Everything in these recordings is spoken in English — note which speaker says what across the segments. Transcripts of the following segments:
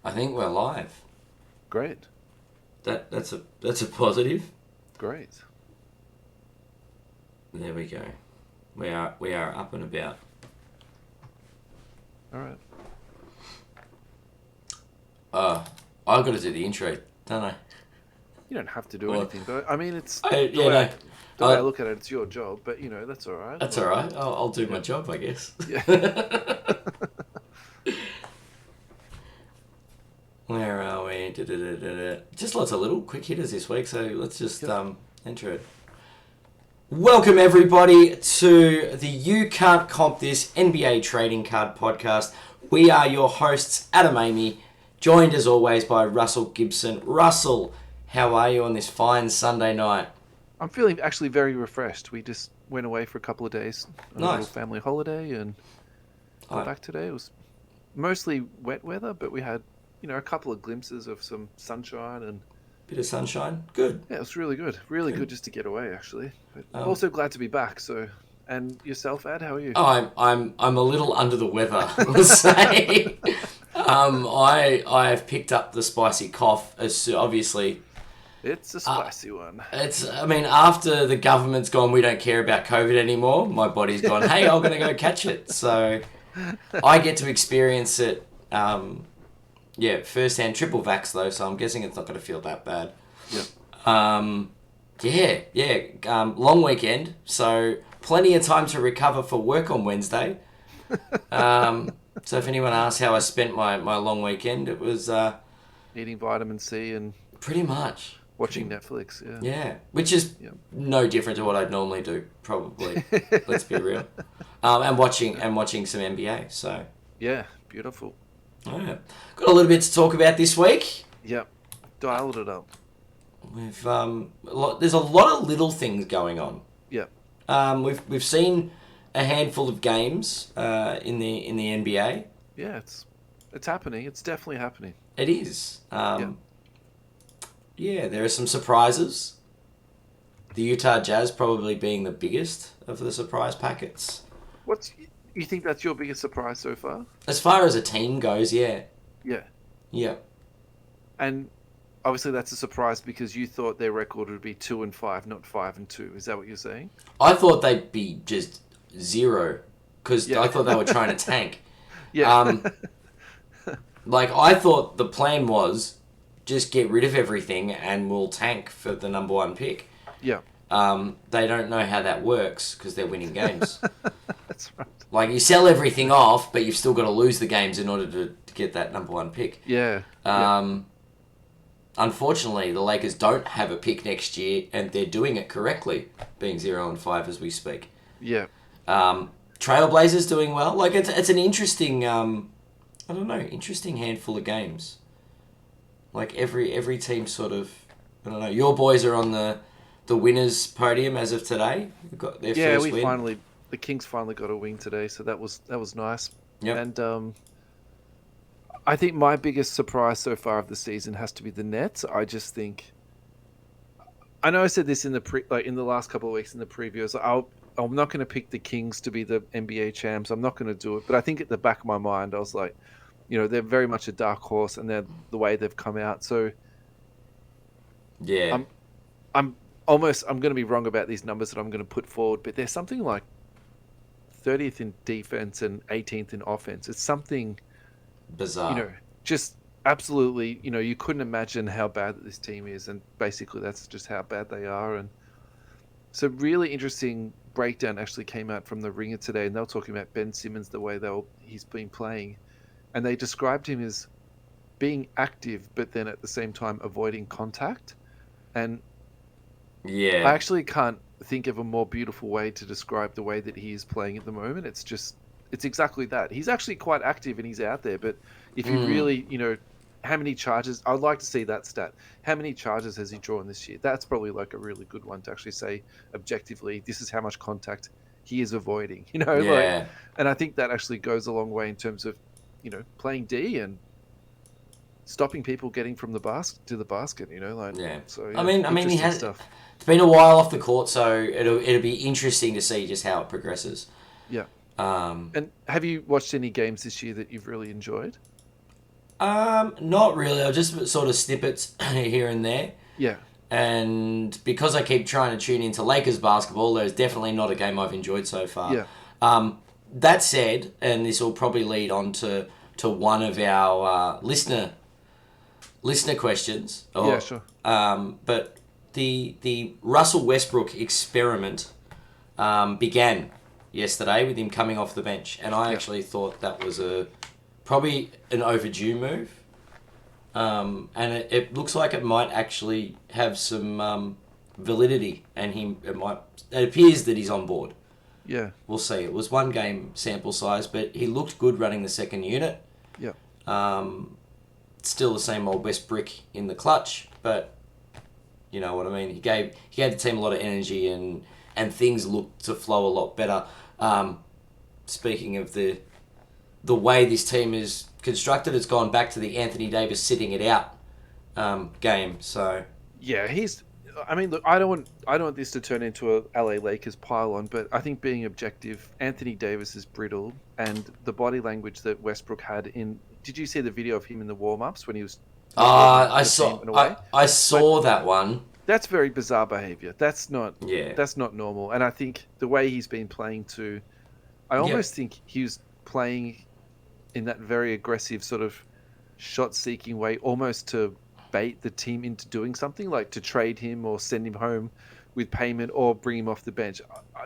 Speaker 1: I think we're live.
Speaker 2: Great.
Speaker 1: That's a positive.
Speaker 2: Great.
Speaker 1: There we go. We are up and about.
Speaker 2: All right.
Speaker 1: I've got to do the intro, don't I?
Speaker 2: You don't have to do
Speaker 1: Well,
Speaker 2: anything, but I mean, it's
Speaker 1: yeah, no.
Speaker 2: the way I look at it, it's your job. But that's all right.
Speaker 1: That's all right. I'll do my job, I guess.
Speaker 2: Yeah.
Speaker 1: Where are we? Da-da-da-da-da. Just lots of little quick hitters this week, so let's just
Speaker 2: Yep.
Speaker 1: enter it. Welcome everybody to the You Can't Comp This NBA Trading Card Podcast. We are your hosts, Adam Amy, joined as always by Russell Gibson. Russell, how are you on this fine Sunday night?
Speaker 2: I'm feeling actually very refreshed. We just went away for a couple of days on a little
Speaker 1: Nice.
Speaker 2: family holiday and got back today. It was mostly wet weather, but we had a couple of glimpses of some sunshine and
Speaker 1: Bit of sunshine? Good.
Speaker 2: yeah, it was really good. Really good just to get away actually. But
Speaker 1: Um,
Speaker 2: also glad to be back. So, and yourself, Ad, how are you?
Speaker 1: I'm a little under the weather, let's say. I've picked up the spicy cough as obviously.
Speaker 2: It's a spicy one.
Speaker 1: After the government's gone, we don't care about COVID anymore. My body's gone, hey, I'm going to go catch it. So I get to experience it, firsthand. Triple vax, though, so I'm guessing it's not going to feel that bad.
Speaker 2: Yep.
Speaker 1: Long weekend, so plenty of time to recover for work on Wednesday. So if anyone asks how I spent my long weekend, it was
Speaker 2: Eating vitamin C and
Speaker 1: pretty much.
Speaker 2: watching Netflix. Yeah.
Speaker 1: Yeah, which is no different to what I'd normally do, probably. Let's be real. And watching some NBA. So
Speaker 2: Yeah. Beautiful.
Speaker 1: yeah. Got a little bit to talk about this week.
Speaker 2: Yep. Dialed it up.
Speaker 1: We've there's a lot of little things going on.
Speaker 2: Yep.
Speaker 1: We've seen a handful of games in the NBA.
Speaker 2: Yeah. It's happening. It's definitely happening.
Speaker 1: It is. Yeah, there are some surprises. The Utah Jazz probably being the biggest of the surprise packets.
Speaker 2: You think that's your biggest surprise so far?
Speaker 1: As far as a team goes, yeah.
Speaker 2: Yeah.
Speaker 1: Yeah.
Speaker 2: And obviously that's a surprise because you thought their record would be 2-5, not 5-2. Is that what you're saying?
Speaker 1: I thought they'd be just zero because
Speaker 2: Yeah.
Speaker 1: I thought they were trying to tank.
Speaker 2: Yeah.
Speaker 1: I thought the plan was just get rid of everything and we'll tank for the number one pick.
Speaker 2: Yeah.
Speaker 1: They don't know how that works because they're winning games.
Speaker 2: That's right.
Speaker 1: Like, you sell everything off, but you've still got to lose the games in order to get that number one pick.
Speaker 2: Yeah.
Speaker 1: Unfortunately, the Lakers don't have a pick next year, and they're doing it correctly, being 0-5 as we speak.
Speaker 2: Yeah.
Speaker 1: Trailblazers doing well. Like, it's an interesting, interesting handful of games. Like, every team sort of, I don't know, your boys are on the winners podium as of today. We've got their first win.
Speaker 2: The Kings finally got a win today, so that was nice.
Speaker 1: Yep.
Speaker 2: And I think my biggest surprise so far of the season has to be the Nets. I just think, I know I said this in the last couple of weeks in the previews. I'm not going to pick the Kings to be the NBA champs. I'm not going to do it. But I think at the back of my mind, I was like, they're very much a dark horse, and they're the way they've come out. So
Speaker 1: yeah,
Speaker 2: I'm going to be wrong about these numbers that I'm going to put forward, but there's something like 30th in defense and 18th in offense. It's something
Speaker 1: bizarre.
Speaker 2: Just absolutely, you couldn't imagine how bad this team is, and basically that's just how bad they are. And so really interesting breakdown actually came out from the Ringer today, and they were talking about Ben Simmons, the way he's been playing, and they described him as being active, but then at the same time avoiding contact. And
Speaker 1: yeah,
Speaker 2: I actually can't think of a more beautiful way to describe the way that he is playing at the moment. It's exactly that. He's actually quite active and he's out there, but if you really, how many charges, I'd like to see that stat. How many charges has he drawn this year? That's probably like a really good one to actually say objectively, this is how much contact he is avoiding,
Speaker 1: Yeah.
Speaker 2: And I think that actually goes a long way in terms of, playing D and stopping people getting from the basket to the basket,
Speaker 1: Yeah.
Speaker 2: So,
Speaker 1: I mean, he has
Speaker 2: stuff.
Speaker 1: It's been a while off the court, so it'll be interesting to see just how it progresses.
Speaker 2: Yeah. And have you watched any games this year that you've really enjoyed?
Speaker 1: Not really. I just sort of snippets here and there.
Speaker 2: Yeah,
Speaker 1: And because I keep trying to tune into Lakers basketball, there's definitely not a game I've enjoyed so far.
Speaker 2: yeah,
Speaker 1: That said, and this will probably lead on to one of our listener questions.
Speaker 2: yeah, sure.
Speaker 1: But the Russell Westbrook experiment began yesterday with him coming off the bench, and I
Speaker 2: Yeah,
Speaker 1: actually thought that was probably an overdue move. And it looks like it might actually have some validity, and it appears that he's on board.
Speaker 2: yeah,
Speaker 1: We'll see. It was one game sample size, but he looked good running the second unit.
Speaker 2: yeah,
Speaker 1: Still the same old West Brick in the clutch, but you know what I mean. He gave the team a lot of energy, and things looked to flow a lot better. Speaking of the way this team is constructed, it's gone back to the Anthony Davis sitting it out game. So
Speaker 2: yeah. I mean, look, I don't want this to turn into a LA Lakers pile-on, but I think being objective, Anthony Davis is brittle, and the body language that Westbrook had in. Did you see the video of him in the warm-ups when he was?
Speaker 1: I
Speaker 2: The team
Speaker 1: saw
Speaker 2: in a way?
Speaker 1: I saw that one.
Speaker 2: That's very bizarre behavior. That's not
Speaker 1: Yeah.
Speaker 2: that's not normal. And I think the way he's been playing too, I
Speaker 1: Yeah.
Speaker 2: almost think he was playing in that very aggressive sort of shot-seeking way, almost to bait the team into doing something, like to trade him or send him home with payment or bring him off the bench.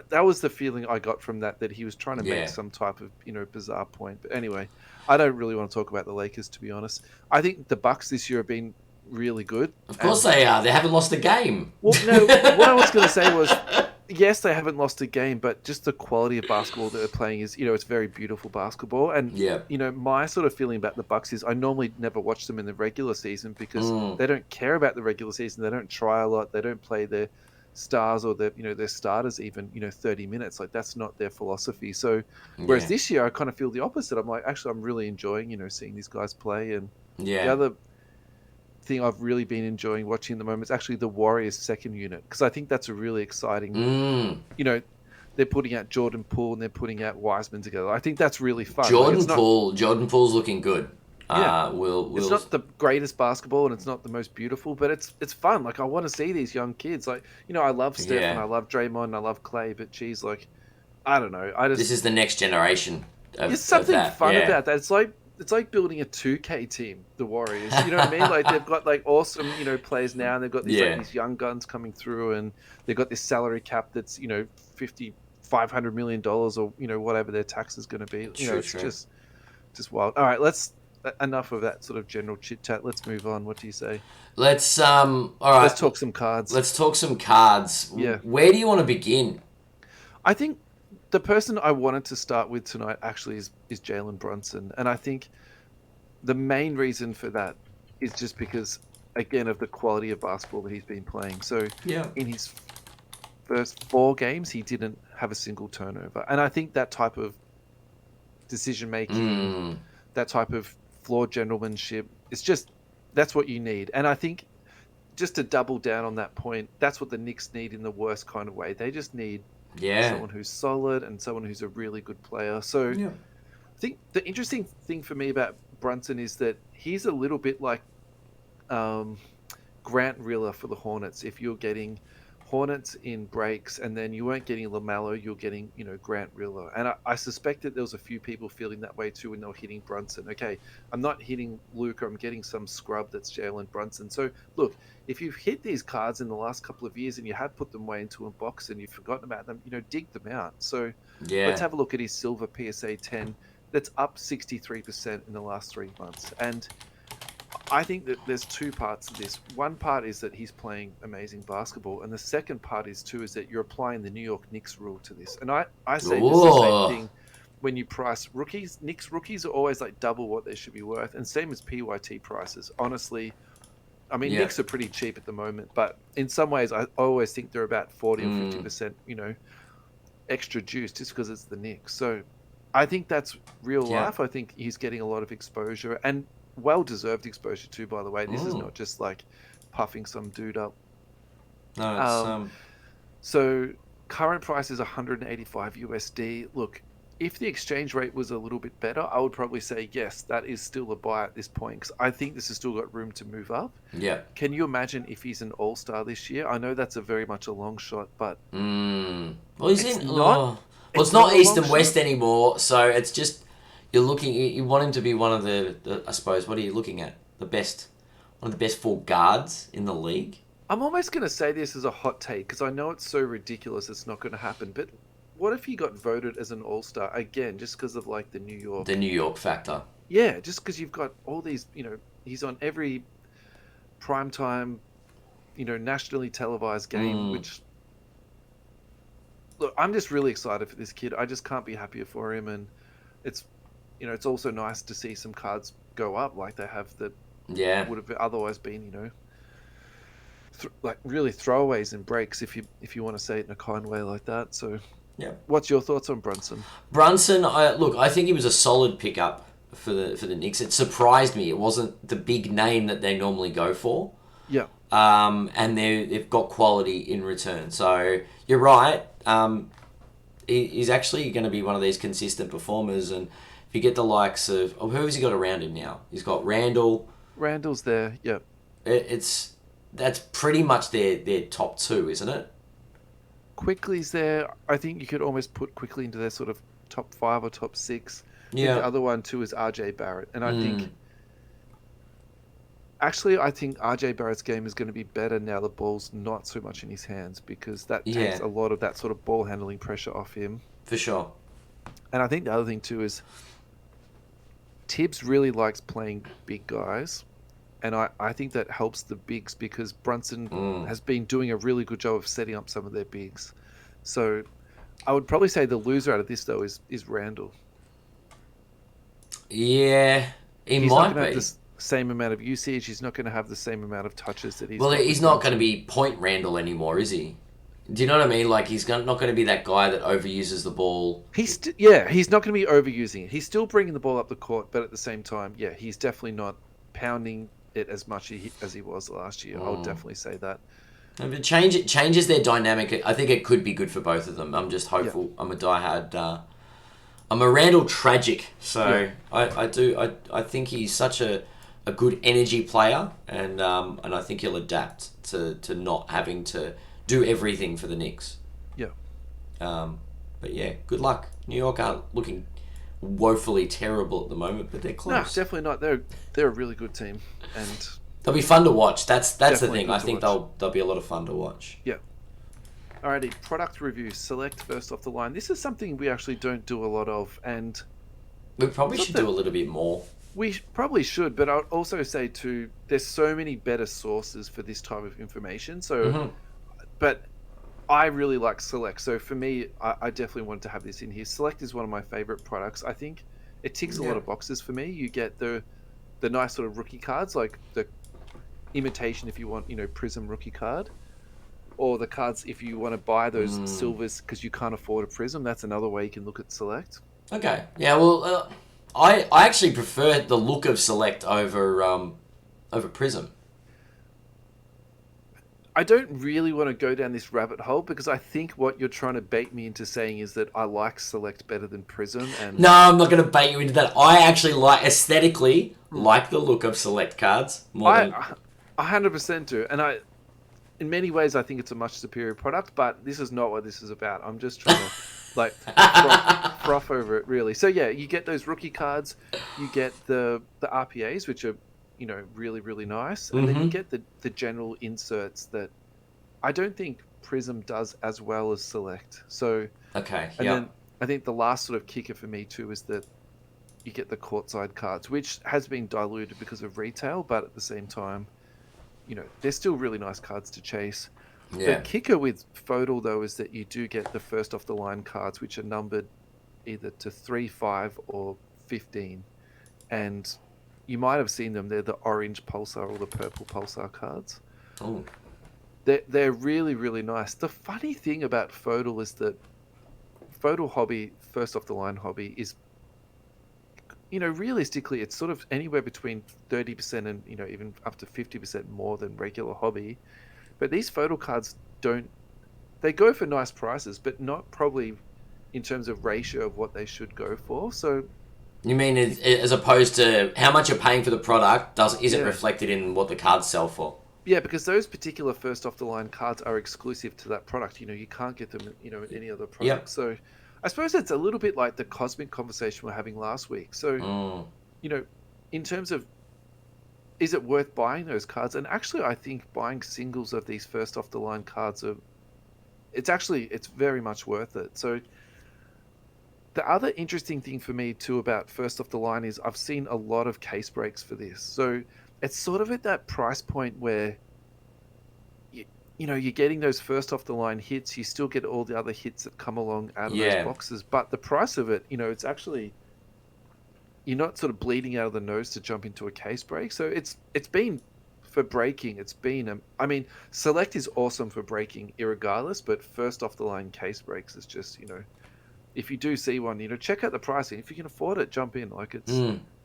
Speaker 2: That was the feeling I got from that he was trying to
Speaker 1: Yeah.
Speaker 2: make some type of bizarre point. But anyway, I don't really want to talk about the Lakers, to be honest. I think the Bucks this year have been really good.
Speaker 1: Of course they are. They haven't lost a game.
Speaker 2: Well, no, what I was going to say was, yes, they haven't lost a game, but just the quality of basketball that they're playing is, it's very beautiful basketball. And,
Speaker 1: Yeah.
Speaker 2: My sort of feeling about the Bucks is I normally never watch them in the regular season because
Speaker 1: Mm.
Speaker 2: they don't care about the regular season. They don't try a lot. They don't play their stars or their starters even, 30 minutes. Like, that's not their philosophy. So, whereas
Speaker 1: Yeah.
Speaker 2: this year I kind of feel the opposite. I'm like, actually, I'm really enjoying, seeing these guys play. And the
Speaker 1: Yeah.
Speaker 2: other thing I've really been enjoying watching at the moment is actually the Warriors' second unit, because I think that's a really exciting.
Speaker 1: Mm.
Speaker 2: They're putting out Jordan Poole and they're putting out Wiseman together. I think that's really fun.
Speaker 1: Jordan Poole's looking good.
Speaker 2: Yeah.
Speaker 1: We'll
Speaker 2: It's not the greatest basketball and it's not the most beautiful, but it's fun. Like, I want to see these young kids. Like, I love Steph
Speaker 1: Yeah.
Speaker 2: and I love Draymond and I love Clay, but geez, like, I don't know.
Speaker 1: This is the next generation of
Speaker 2: There's something
Speaker 1: that.
Speaker 2: fun
Speaker 1: Yeah.
Speaker 2: about that. It's like building a 2K team, the Warriors. You know what I mean? Like, they've got like awesome, players now, and they've got these
Speaker 1: Yeah.
Speaker 2: these young guns coming through, and they've got this salary cap that's $500 million or whatever their tax is going to be. It's
Speaker 1: True.
Speaker 2: just wild. All right, enough of that sort of general chit chat. Let's move on. What do you say?
Speaker 1: Let's all right.
Speaker 2: Let's talk some cards.
Speaker 1: Let's talk some cards.
Speaker 2: Yeah.
Speaker 1: Where do you want to begin?
Speaker 2: I think the person I wanted to start with tonight actually is Jalen Brunson. And I think the main reason for that is just because, again, of the quality of basketball that he's been playing. So
Speaker 1: Yeah.
Speaker 2: in his first 4 games, he didn't have a single turnover. And I think that type of decision-making, that type of flawed gentlemanship, that's what you need. And I think, just to double down on that point, that's what the Knicks need in the worst kind of way. They just need someone who's solid and someone who's a really good player. So
Speaker 1: Yeah.
Speaker 2: I think the interesting thing for me about Brunson is that he's a little bit like Grant Riller for the Hornets. If you're getting Hornets in breaks and then you weren't getting LaMelo, you're getting, Grant Riller. And I suspect that there was a few people feeling that way too when they were hitting Brunson. Okay, I'm not hitting Luka, I'm getting some scrub that's Jalen Brunson. So look, if you've hit these cards in the last couple of years and you have put them away into a box and you've forgotten about them, dig them out. So
Speaker 1: Yeah.
Speaker 2: let's have a look at his silver PSA 10. That's up 63% in the last 3 months. And I think that there's 2 parts to this. One part is that he's playing amazing basketball, and the second part is that you're applying the New York Knicks rule to this. And I say this the same thing when you price rookies. Knicks rookies are always like double what they should be worth, and same as PYT prices. Honestly, I mean, Knicks are pretty cheap at the moment, but in some ways, I always think they're about 40 or 50%, extra juice just because it's the Knicks. So I think that's real life. I think he's getting a lot of exposure and well-deserved exposure too, by the way. This is not just like puffing some dude up.
Speaker 1: No, it's
Speaker 2: So current price is 185 USD. Look, if the exchange rate was a little bit better, I would probably say yes, that is still a buy at this point because I think this has still got room to move up.
Speaker 1: Yeah.
Speaker 2: Can you imagine if he's an all-star this year? I know that's a very much a long shot, but
Speaker 1: Well, he's
Speaker 2: it's
Speaker 1: in.
Speaker 2: not.
Speaker 1: Well, it's
Speaker 2: It's
Speaker 1: not
Speaker 2: not a
Speaker 1: East
Speaker 2: long
Speaker 1: and West
Speaker 2: shot.
Speaker 1: anymore. So it's just you're looking. You want him to be one of the. I suppose. What are you looking at? The best. One of the best four guards in the league.
Speaker 2: I'm almost going to say this as a hot take because I know it's so ridiculous it's not going to happen. But what if he got voted as an all-star again just because of like the New York?
Speaker 1: The New York factor.
Speaker 2: Yeah, just because you've got all these, he's on every primetime, nationally televised game, which, look, I'm just really excited for this kid. I just can't be happier for him. And it's, it's also nice to see some cards go up like they have that
Speaker 1: Yeah.
Speaker 2: would have otherwise been, like really throwaways and breaks if you want to say it in a kind way like that. So,
Speaker 1: Yeah.
Speaker 2: what's your thoughts on Brunson?
Speaker 1: Brunson, I think he was a solid pickup for the Knicks. It surprised me. It wasn't the big name that they normally go for.
Speaker 2: Yeah.
Speaker 1: And they've got quality in return. So you're right. He's actually going to be one of these consistent performers. And if you get the likes of who has he got around him now? He's got Randall.
Speaker 2: Randall's there. Yeah.
Speaker 1: That's pretty much their top two, isn't it?
Speaker 2: Quickly's there. I think you could almost put Quickly into their sort of top 5 or top 6. I think
Speaker 1: Yeah.
Speaker 2: the other one too is RJ Barrett, and I think RJ Barrett's game is going to be better now the ball's not so much in his hands because that takes a lot of that sort of ball handling pressure off him.
Speaker 1: For sure.
Speaker 2: And I think the other thing too is Tibbs really likes playing big guys. And I think that helps the bigs because Brunson has been doing a really good job of setting up some of their bigs. So I would probably say the loser out of this, though, is Randall.
Speaker 1: Yeah,
Speaker 2: He's
Speaker 1: might
Speaker 2: not going to
Speaker 1: be.
Speaker 2: have the same amount of usage. He's not going to have the same amount of touches that he's
Speaker 1: Well,
Speaker 2: got
Speaker 1: he's
Speaker 2: with
Speaker 1: not going to
Speaker 2: Brunson.
Speaker 1: be point Randall anymore, is he? Do you know what I mean? Like, not going to be that guy that overuses the ball.
Speaker 2: He's not going to be overusing it. He's still bringing the ball up the court, but at the same time, yeah, he's definitely not pounding it as much as he was last year. I would definitely say that.
Speaker 1: If it changes their dynamic, I think it could be good for both of them. I'm just hopeful. Yeah. I'm a diehard. I'm a Randall tragic, so yeah. I think he's such a good energy player, and I think he'll adapt to not having to do everything for the Knicks.
Speaker 2: Yeah.
Speaker 1: But yeah, good luck. New York are looking woefully terrible at the moment, but they're close.
Speaker 2: No, definitely not. They're a really good team, and
Speaker 1: they'll be fun to watch. That's the thing. I think
Speaker 2: watch.
Speaker 1: they'll be a lot of fun to watch.
Speaker 2: Yeah. Alrighty, product review. Select first off the line. This is something we actually don't do a lot of, and
Speaker 1: we probably should do a little bit more.
Speaker 2: We probably should, but I'll also say too, there's so many better sources for this type of information. So, but I really like Select. So for me, I definitely wanted to have this in here. Select is one of my favorite products. I think it ticks a lot of boxes for me. You get the nice sort of rookie cards, like the imitation if you want, Prism rookie card, or the cards if you want to buy those silvers because you can't afford a Prism. That's another way you can look at Select.
Speaker 1: Okay. Yeah. Well, I actually prefer the look of Select over Prism.
Speaker 2: I don't really want to go down this rabbit hole because I think what you're trying to bait me into saying is that I like Select better than Prism. And
Speaker 1: no, I'm not going to bait you into that. I actually aesthetically like the look of Select cards more than...
Speaker 2: 100% do. And in many ways, I think it's a much superior product, but this is not what this is about. I'm just trying to froth over it, really. So yeah, you get those rookie cards, you get the RPAs, which are really, really nice. And then you get the general inserts that I don't think Prism does as well as Select. So,
Speaker 1: okay,
Speaker 2: and then I think the last sort of kicker for me too is that you get the courtside cards, which has been diluted because of retail, but at the same time, they're still really nice cards to chase. Yeah. The kicker with Fodal, though, is that you do get the first off the line cards, which are numbered either to 3, 5, or 15. And you might have seen them. They're the orange Pulsar or the purple Pulsar cards.
Speaker 1: Oh.
Speaker 2: They're really, really nice. The funny thing about Fodal is that Fodal hobby, first off the line hobby, is, realistically, it's sort of anywhere between 30% and, even up to 50% more than regular hobby. But these Fodal cards they go for nice prices, but not probably in terms of ratio of what they should go for. So
Speaker 1: You mean as opposed to how much you're paying for the product isn't
Speaker 2: Yeah.
Speaker 1: reflected in what the cards sell for?
Speaker 2: yeah, because those particular first off the line cards are exclusive to that product. You can't get them, in any other product.
Speaker 1: Yep.
Speaker 2: So I suppose it's a little bit like the cosmic conversation we are having last week. So,
Speaker 1: Mm.
Speaker 2: in terms of, is it worth buying those cards? And actually, I think buying singles of these first off the line cards it's very much worth it. So the other interesting thing for me too about first off the line is I've seen a lot of case breaks for this. So it's sort of at that price point where you're getting those first off the line hits. You still get all the other hits that come along out of those
Speaker 1: Yeah.
Speaker 2: boxes, but the price of it, it's actually, you're not sort of bleeding out of the nose to jump into a case break. So it's been, for breaking, it's been I mean, select is awesome for breaking irregardless, but first off the line case breaks is just, if you do see one, check out the pricing. If you can afford it, jump in. Like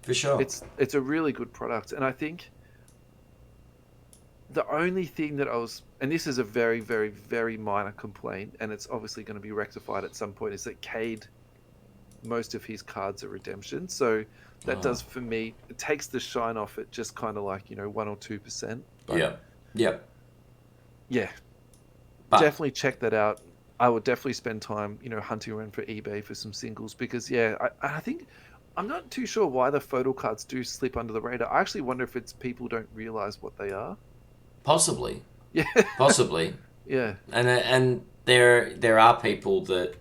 Speaker 1: For sure.
Speaker 2: it's a really good product. And I think the only thing that and this is a very, very, very minor complaint, and it's obviously going to be rectified at some point, is that Cade, most of his cards are redemption. So that does, for me, it takes the shine off it just kind of like, 1 or 2%. But
Speaker 1: Yeah. But
Speaker 2: definitely check that out. I would definitely spend time, hunting around for eBay for some singles because, I think I'm not too sure why the photo cards do slip under the radar. I actually wonder if it's people don't realize what they are.
Speaker 1: possibly.
Speaker 2: Yeah.
Speaker 1: Possibly.
Speaker 2: Yeah.
Speaker 1: And there are people that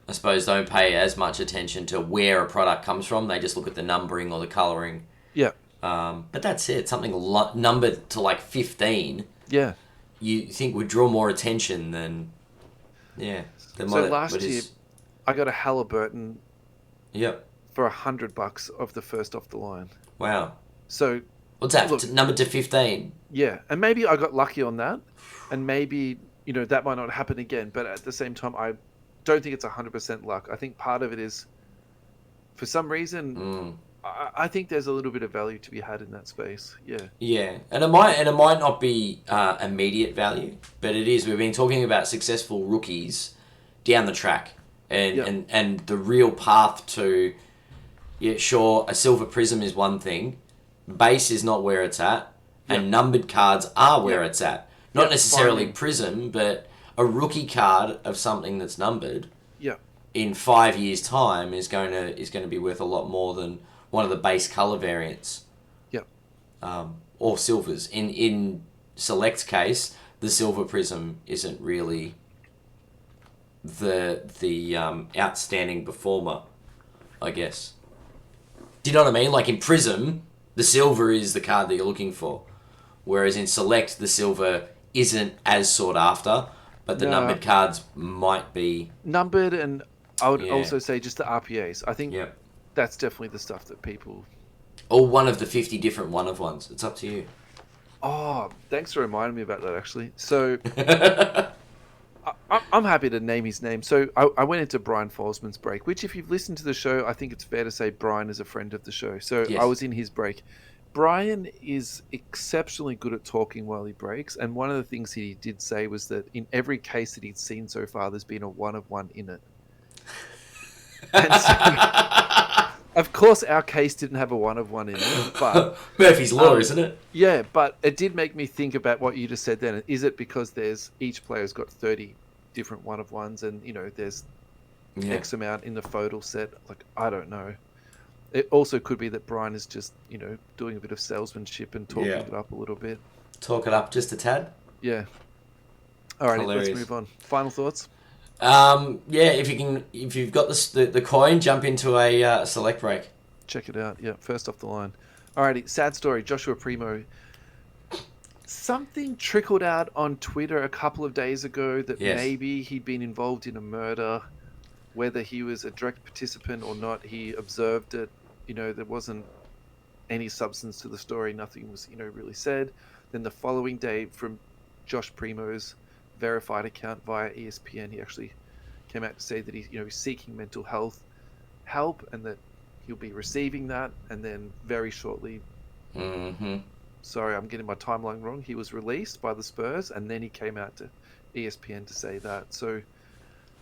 Speaker 1: I suppose don't pay as much attention to where a product comes from. They just look at the numbering or the colouring.
Speaker 2: Yeah.
Speaker 1: But that's it. Something numbered to like 15.
Speaker 2: Yeah.
Speaker 1: You think would draw more attention than
Speaker 2: So last year, I got a Halliburton
Speaker 1: Yep.
Speaker 2: for $100 of the first off the line.
Speaker 1: Wow.
Speaker 2: So
Speaker 1: What's that?
Speaker 2: Look,
Speaker 1: Numbered to 15.
Speaker 2: yeah, and maybe I got lucky on that, and maybe that might not happen again. But at the same time, I don't think it's 100% luck. I think part of it is, for some reason, I think there's a little bit of value to be had in that space. Yeah.
Speaker 1: Yeah, and it might not be immediate value, but it is. We've been talking about successful rookies down the track, and the real path to, sure, a silver prism is one thing, base is not where it's at, and numbered cards are where it's at. Not necessarily prism, but a rookie card of something that's numbered.
Speaker 2: Yeah.
Speaker 1: In 5 years' time is going to be worth a lot more than one of the base color variants.
Speaker 2: Yep.
Speaker 1: Or silvers. In Select's case, the silver prism isn't really the outstanding performer, I guess. Do you know what I mean? Like in Prism, the silver is the card that you're looking for, whereas in Select, the silver isn't as sought after, but the numbered cards might be
Speaker 2: numbered, and I would also say just the RPAs. I think
Speaker 1: Yep.
Speaker 2: that's definitely the stuff that people.
Speaker 1: Or one of the 50 different one-of-ones. It's up to you.
Speaker 2: Oh, thanks for reminding me about that, actually. So I'm happy to name his name. So I went into Brian Folsman's break, which if you've listened to the show, I think it's fair to say Brian is a friend of the show. So
Speaker 1: Yes.
Speaker 2: I was in his break. Brian is exceptionally good at talking while he breaks. And one of the things he did say was that in every case that he'd seen so far, there's been a one-of-one in it. And so, of course, our case didn't have a one-of-one in it, but
Speaker 1: Murphy's Law, isn't it?
Speaker 2: yeah, but it did make me think about what you just said then. Is it because each player's got 30 different one-of-ones and, there's X amount in the photo set? Like, I don't know. It also could be that Brian is just, doing a bit of salesmanship and talking it up a little bit.
Speaker 1: Talk it up just a tad.
Speaker 2: Yeah. All right,
Speaker 1: Hilarious.
Speaker 2: let's move on. Final thoughts?
Speaker 1: If you've got the coin, jump into a select break.
Speaker 2: Check it out. Yeah, first off the line. Alrighty, sad story. Joshua Primo. Something trickled out on Twitter a couple of days ago that maybe he'd been involved in a murder. Whether he was a direct participant or not, he observed it. There wasn't any substance to the story. Nothing was, really said. Then the following day, from Josh Primo's verified account via ESPN, he actually came out to say that he's seeking mental health help and that he'll be receiving that. And then very shortly, sorry, I'm getting my timeline wrong, he was released by the Spurs, and then he came out to ESPN to say that. So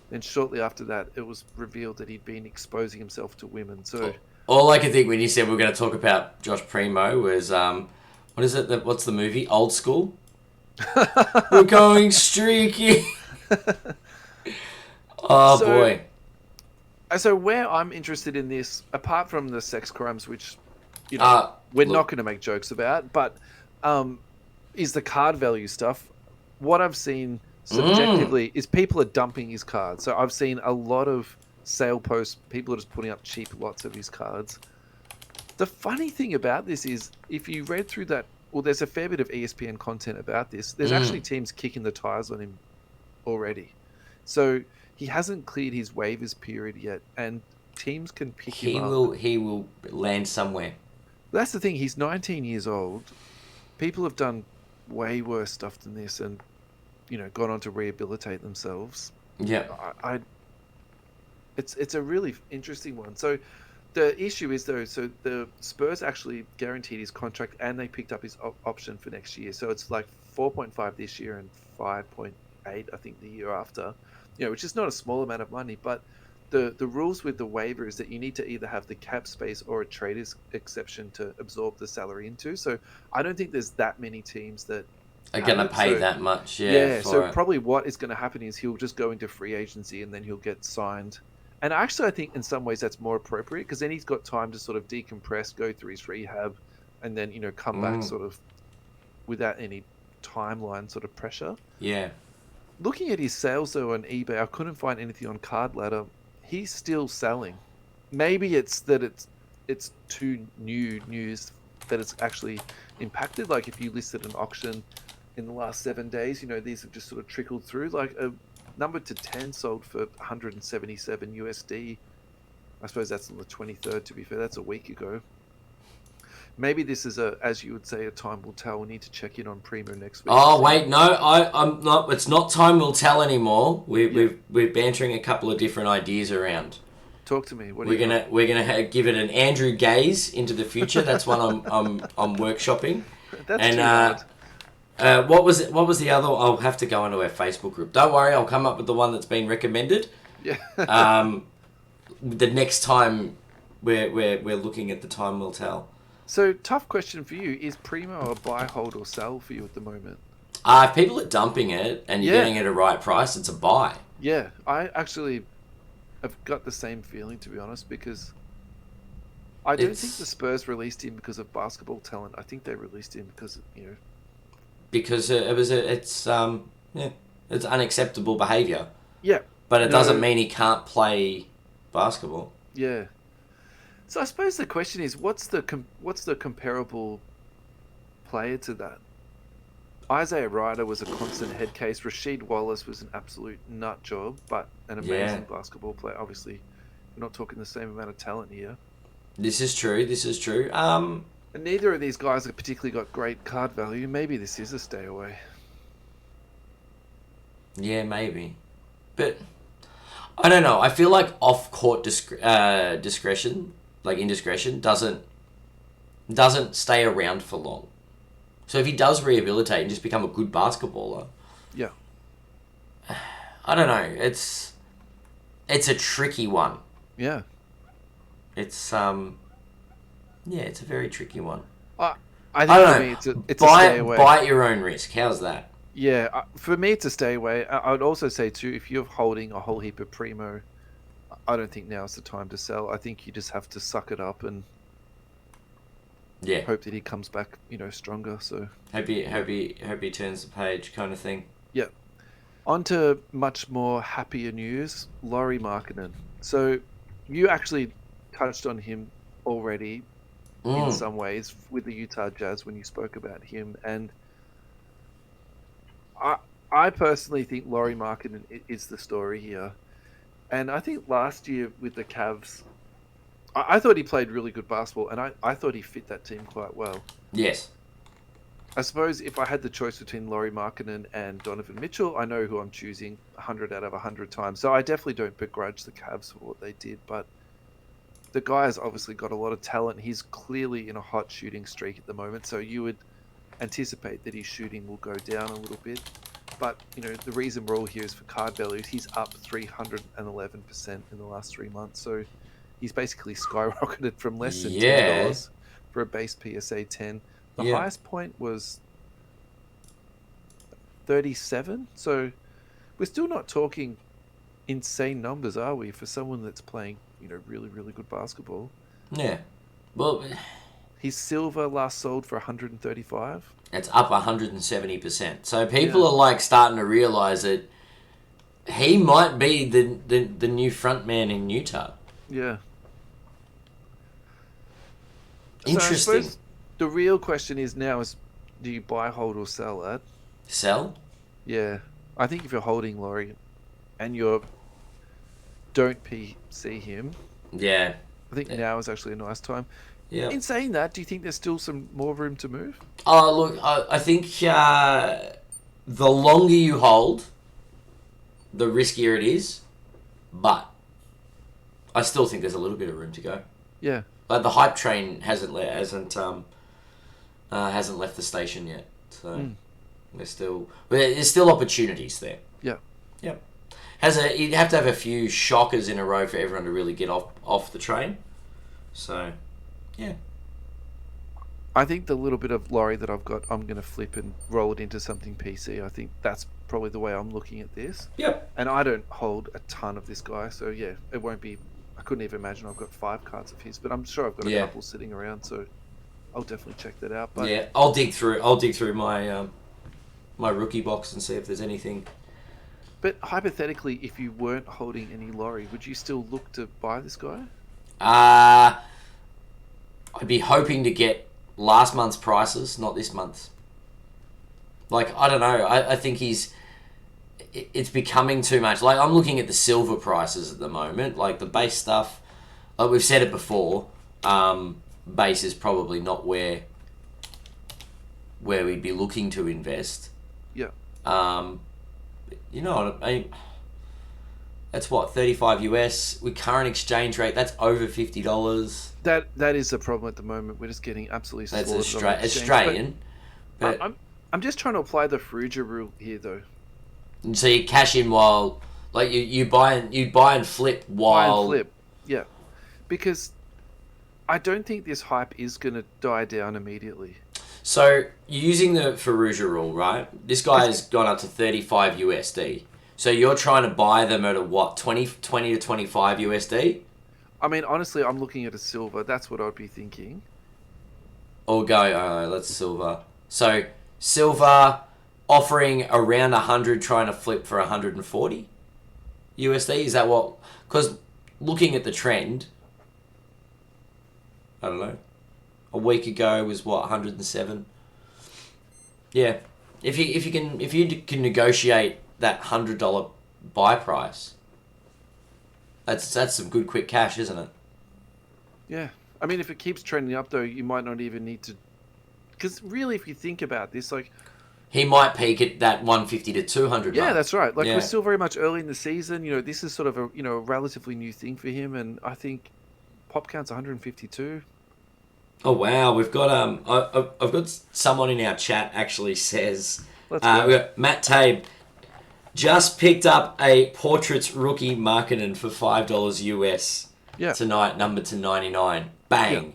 Speaker 2: Then shortly after that, it was revealed that he'd been exposing himself to women. So
Speaker 1: All I could think when you said we were going to talk about Josh Primo was, what is it? What's the movie? Old School? We're going streaky. Oh,
Speaker 2: so
Speaker 1: boy.
Speaker 2: so where I'm interested in this, apart from the sex crimes, which we're not
Speaker 1: Look.
Speaker 2: going to make jokes about, but is the card value stuff. What I've seen subjectively is people are dumping his cards. So I've seen a lot of sale posts. People are just putting up cheap lots of his cards. The funny thing about this is, if you read through that, well, there's a fair bit of ESPN content about this. There's actually teams kicking the tires on him already. So he hasn't cleared his waivers period yet, and teams can pick him up.
Speaker 1: He will land somewhere.
Speaker 2: That's the thing. He's 19 years old. People have done way worse stuff than this, and gone on to rehabilitate themselves.
Speaker 1: Yeah.
Speaker 2: It's a really interesting one. So the issue is, though, so the Spurs actually guaranteed his contract, and they picked up his option for next year. So it's like 4.5 this year and 5.8, I think, the year after. Which is not a small amount of money, but the rules with the waiver is that you need to either have the cap space or a trader's exception to absorb the salary into. So I don't think there's that many teams that
Speaker 1: are going to pay that much. Yeah.
Speaker 2: So probably what is going to happen is he'll just go into free agency and then he'll get signed. And actually, I think in some ways that's more appropriate, because then he's got time to sort of decompress, go through his rehab, and then come back sort of without any timeline sort of pressure.
Speaker 1: Yeah.
Speaker 2: Looking at his sales, though, on eBay, I couldn't find anything on Card Ladder. He's still selling. Maybe it's that it's too new news that it's actually impacted. Like if you listed an auction in the last 7 days, these have just sort of trickled through. Like a number to 10 sold for 177 USD. I suppose that's on the 23rd, to be fair. That's a week ago. Maybe this is as you would say, a time will tell. We need to check in on Primo next week.
Speaker 1: Oh wait, no, I'm not. It's not time will tell anymore. We're bantering a couple of different ideas around.
Speaker 2: Talk to me.
Speaker 1: We're gonna give it an Andrew gaze into the future. That's one I'm workshopping.
Speaker 2: That's too hard.
Speaker 1: What was the other? I'll have to go into our Facebook group. Don't worry, I'll come up with the one that's been recommended.
Speaker 2: Yeah.
Speaker 1: The next time we're looking at the time will tell.
Speaker 2: So, tough question for you. Is Primo a buy, hold, or sell for you at the moment?
Speaker 1: If people are dumping it and you're getting it at a right price, it's a buy.
Speaker 2: Yeah, I actually have got the same feeling, to be honest, because I don't think the Spurs released him because of basketball talent. I think they released him because,
Speaker 1: Because it's unacceptable behaviour.
Speaker 2: Yeah.
Speaker 1: But it doesn't mean he can't play basketball.
Speaker 2: Yeah. So I suppose the question is, what's the comparable player to that? Isaiah Ryder was a constant head case. Rasheed Wallace was an absolute nut job, but an amazing basketball player. Obviously, we're not talking the same amount of talent here.
Speaker 1: This is true.
Speaker 2: And neither of these guys have particularly got great card value. Maybe this is a stay away.
Speaker 1: Yeah, maybe. But I don't know. I feel like off-court discretion, like indiscretion, doesn't stay around for long. So if he does rehabilitate and just become a good basketballer,
Speaker 2: yeah,
Speaker 1: I don't know. It's a tricky one.
Speaker 2: Yeah,
Speaker 1: it's it's a very tricky one.
Speaker 2: I think for me it's a stay away.
Speaker 1: Buy at your own risk. How's that?
Speaker 2: Yeah, for me it's a stay away. I would also say too, if you're holding a whole heap of Primo, I don't think now's the time to sell. I think you just have to suck it up and hope that he comes back, stronger. So
Speaker 1: hope he turns the page, kind of thing.
Speaker 2: Yeah. On to much more happier news. Lauri Markkanen. So you actually touched on him already in some ways with the Utah Jazz when you spoke about him, and I personally think Lauri Markkanen is the story here. And I think last year with the Cavs, I thought he played really good basketball, and I thought he fit that team quite well.
Speaker 1: Yes.
Speaker 2: I suppose if I had the choice between Lauri Markkanen and Donovan Mitchell, I know who I'm choosing 100 out of 100 times. So I definitely don't begrudge the Cavs for what they did, but the guy has obviously got a lot of talent. He's clearly in a hot shooting streak at the moment, so you would anticipate that his shooting will go down a little bit. But, the reason we're all here is for card value. He's up 311% in the last 3 months. So he's basically skyrocketed from less than
Speaker 1: Yeah.
Speaker 2: $10 for a base PSA 10. The
Speaker 1: Yeah.
Speaker 2: highest point was 37. So we're still not talking insane numbers, are we, for someone that's playing, really, really good basketball?
Speaker 1: Yeah. Well,
Speaker 2: His silver last sold for 135.
Speaker 1: it's up 170%. So people are like starting to realize that he might be the new front man in Utah.
Speaker 2: Yeah.
Speaker 1: Interesting.
Speaker 2: So I suppose the real question is now is, do you buy, hold, or sell that?
Speaker 1: Sell?
Speaker 2: Yeah. I think if you're holding Laurie and you don't PC him,
Speaker 1: Yeah.
Speaker 2: I think now is actually a nice time.
Speaker 1: Yeah.
Speaker 2: In saying that, do you think there's still some more room to move?
Speaker 1: Oh, look, I think the longer you hold, the riskier it is. But I still think there's a little bit of room to go.
Speaker 2: Yeah.
Speaker 1: Like the hype train hasn't left the station yet, so there's still opportunities there.
Speaker 2: Yeah.
Speaker 1: Yep. You'd have to have a few shockers in a row for everyone to really get off the train. So, yeah.
Speaker 2: I think the little bit of Laurie that I've got, I'm going to flip and roll it into something PC. I think that's probably the way I'm looking at this.
Speaker 1: Yep.
Speaker 2: And I don't hold a ton of this guy, so yeah, it won't be. I couldn't even imagine I've got 5 cards of his, but I'm sure I've got a couple sitting around, so I'll definitely check that out. But
Speaker 1: yeah, I'll dig through my my rookie box and see if there's anything.
Speaker 2: But hypothetically, if you weren't holding any Laurie, would you still look to buy this guy?
Speaker 1: I'd be hoping to get last month's prices, not this month's. Like, I don't know. I think it's becoming too much. Like, I'm looking at the silver prices at the moment. Like, the base stuff, like we've said it before, base is probably not where we'd be looking to invest.
Speaker 2: Yeah.
Speaker 1: You know what I mean? That's what, 35 US with current exchange rate. That's over $50.
Speaker 2: That is the problem at the moment. We're just getting absolutely slaughtered.
Speaker 1: That's Australian.
Speaker 2: But I'm just trying to apply the Ferrugia rule here, though.
Speaker 1: So you cash in while, like you buy and flip while.
Speaker 2: Buy and flip, yeah, because I don't think this hype is going to die down immediately.
Speaker 1: So using the Ferrugia rule, right? This guy has gone up to 35 USD. So you're trying to buy them at a what, 20 to 25 USD?
Speaker 2: I mean, honestly, I'm looking at a silver. That's what I'd be thinking.
Speaker 1: Or let's silver. So silver offering around 100, trying to flip for 140 USD. Is that what? Because looking at the trend, I don't know. A week ago was what, 107. Yeah, if you can negotiate that $100 buy price, that's some good quick cash, isn't it?
Speaker 2: Yeah, I mean, if it keeps trending up though, you might not even need to. Because really, if you think about this, like,
Speaker 1: he might peak at that 150 to 200.
Speaker 2: Yeah,
Speaker 1: mark.
Speaker 2: That's right. Like, we're still very much early in the season. This is sort of a relatively new thing for him, and I think pop count's 152.
Speaker 1: Oh wow, we've got I've got someone in our chat actually says
Speaker 2: Let's go.
Speaker 1: we got Matt Tabe just picked up a Portraits rookie Markkanen for $5 US tonight, numbered to 99. Bang.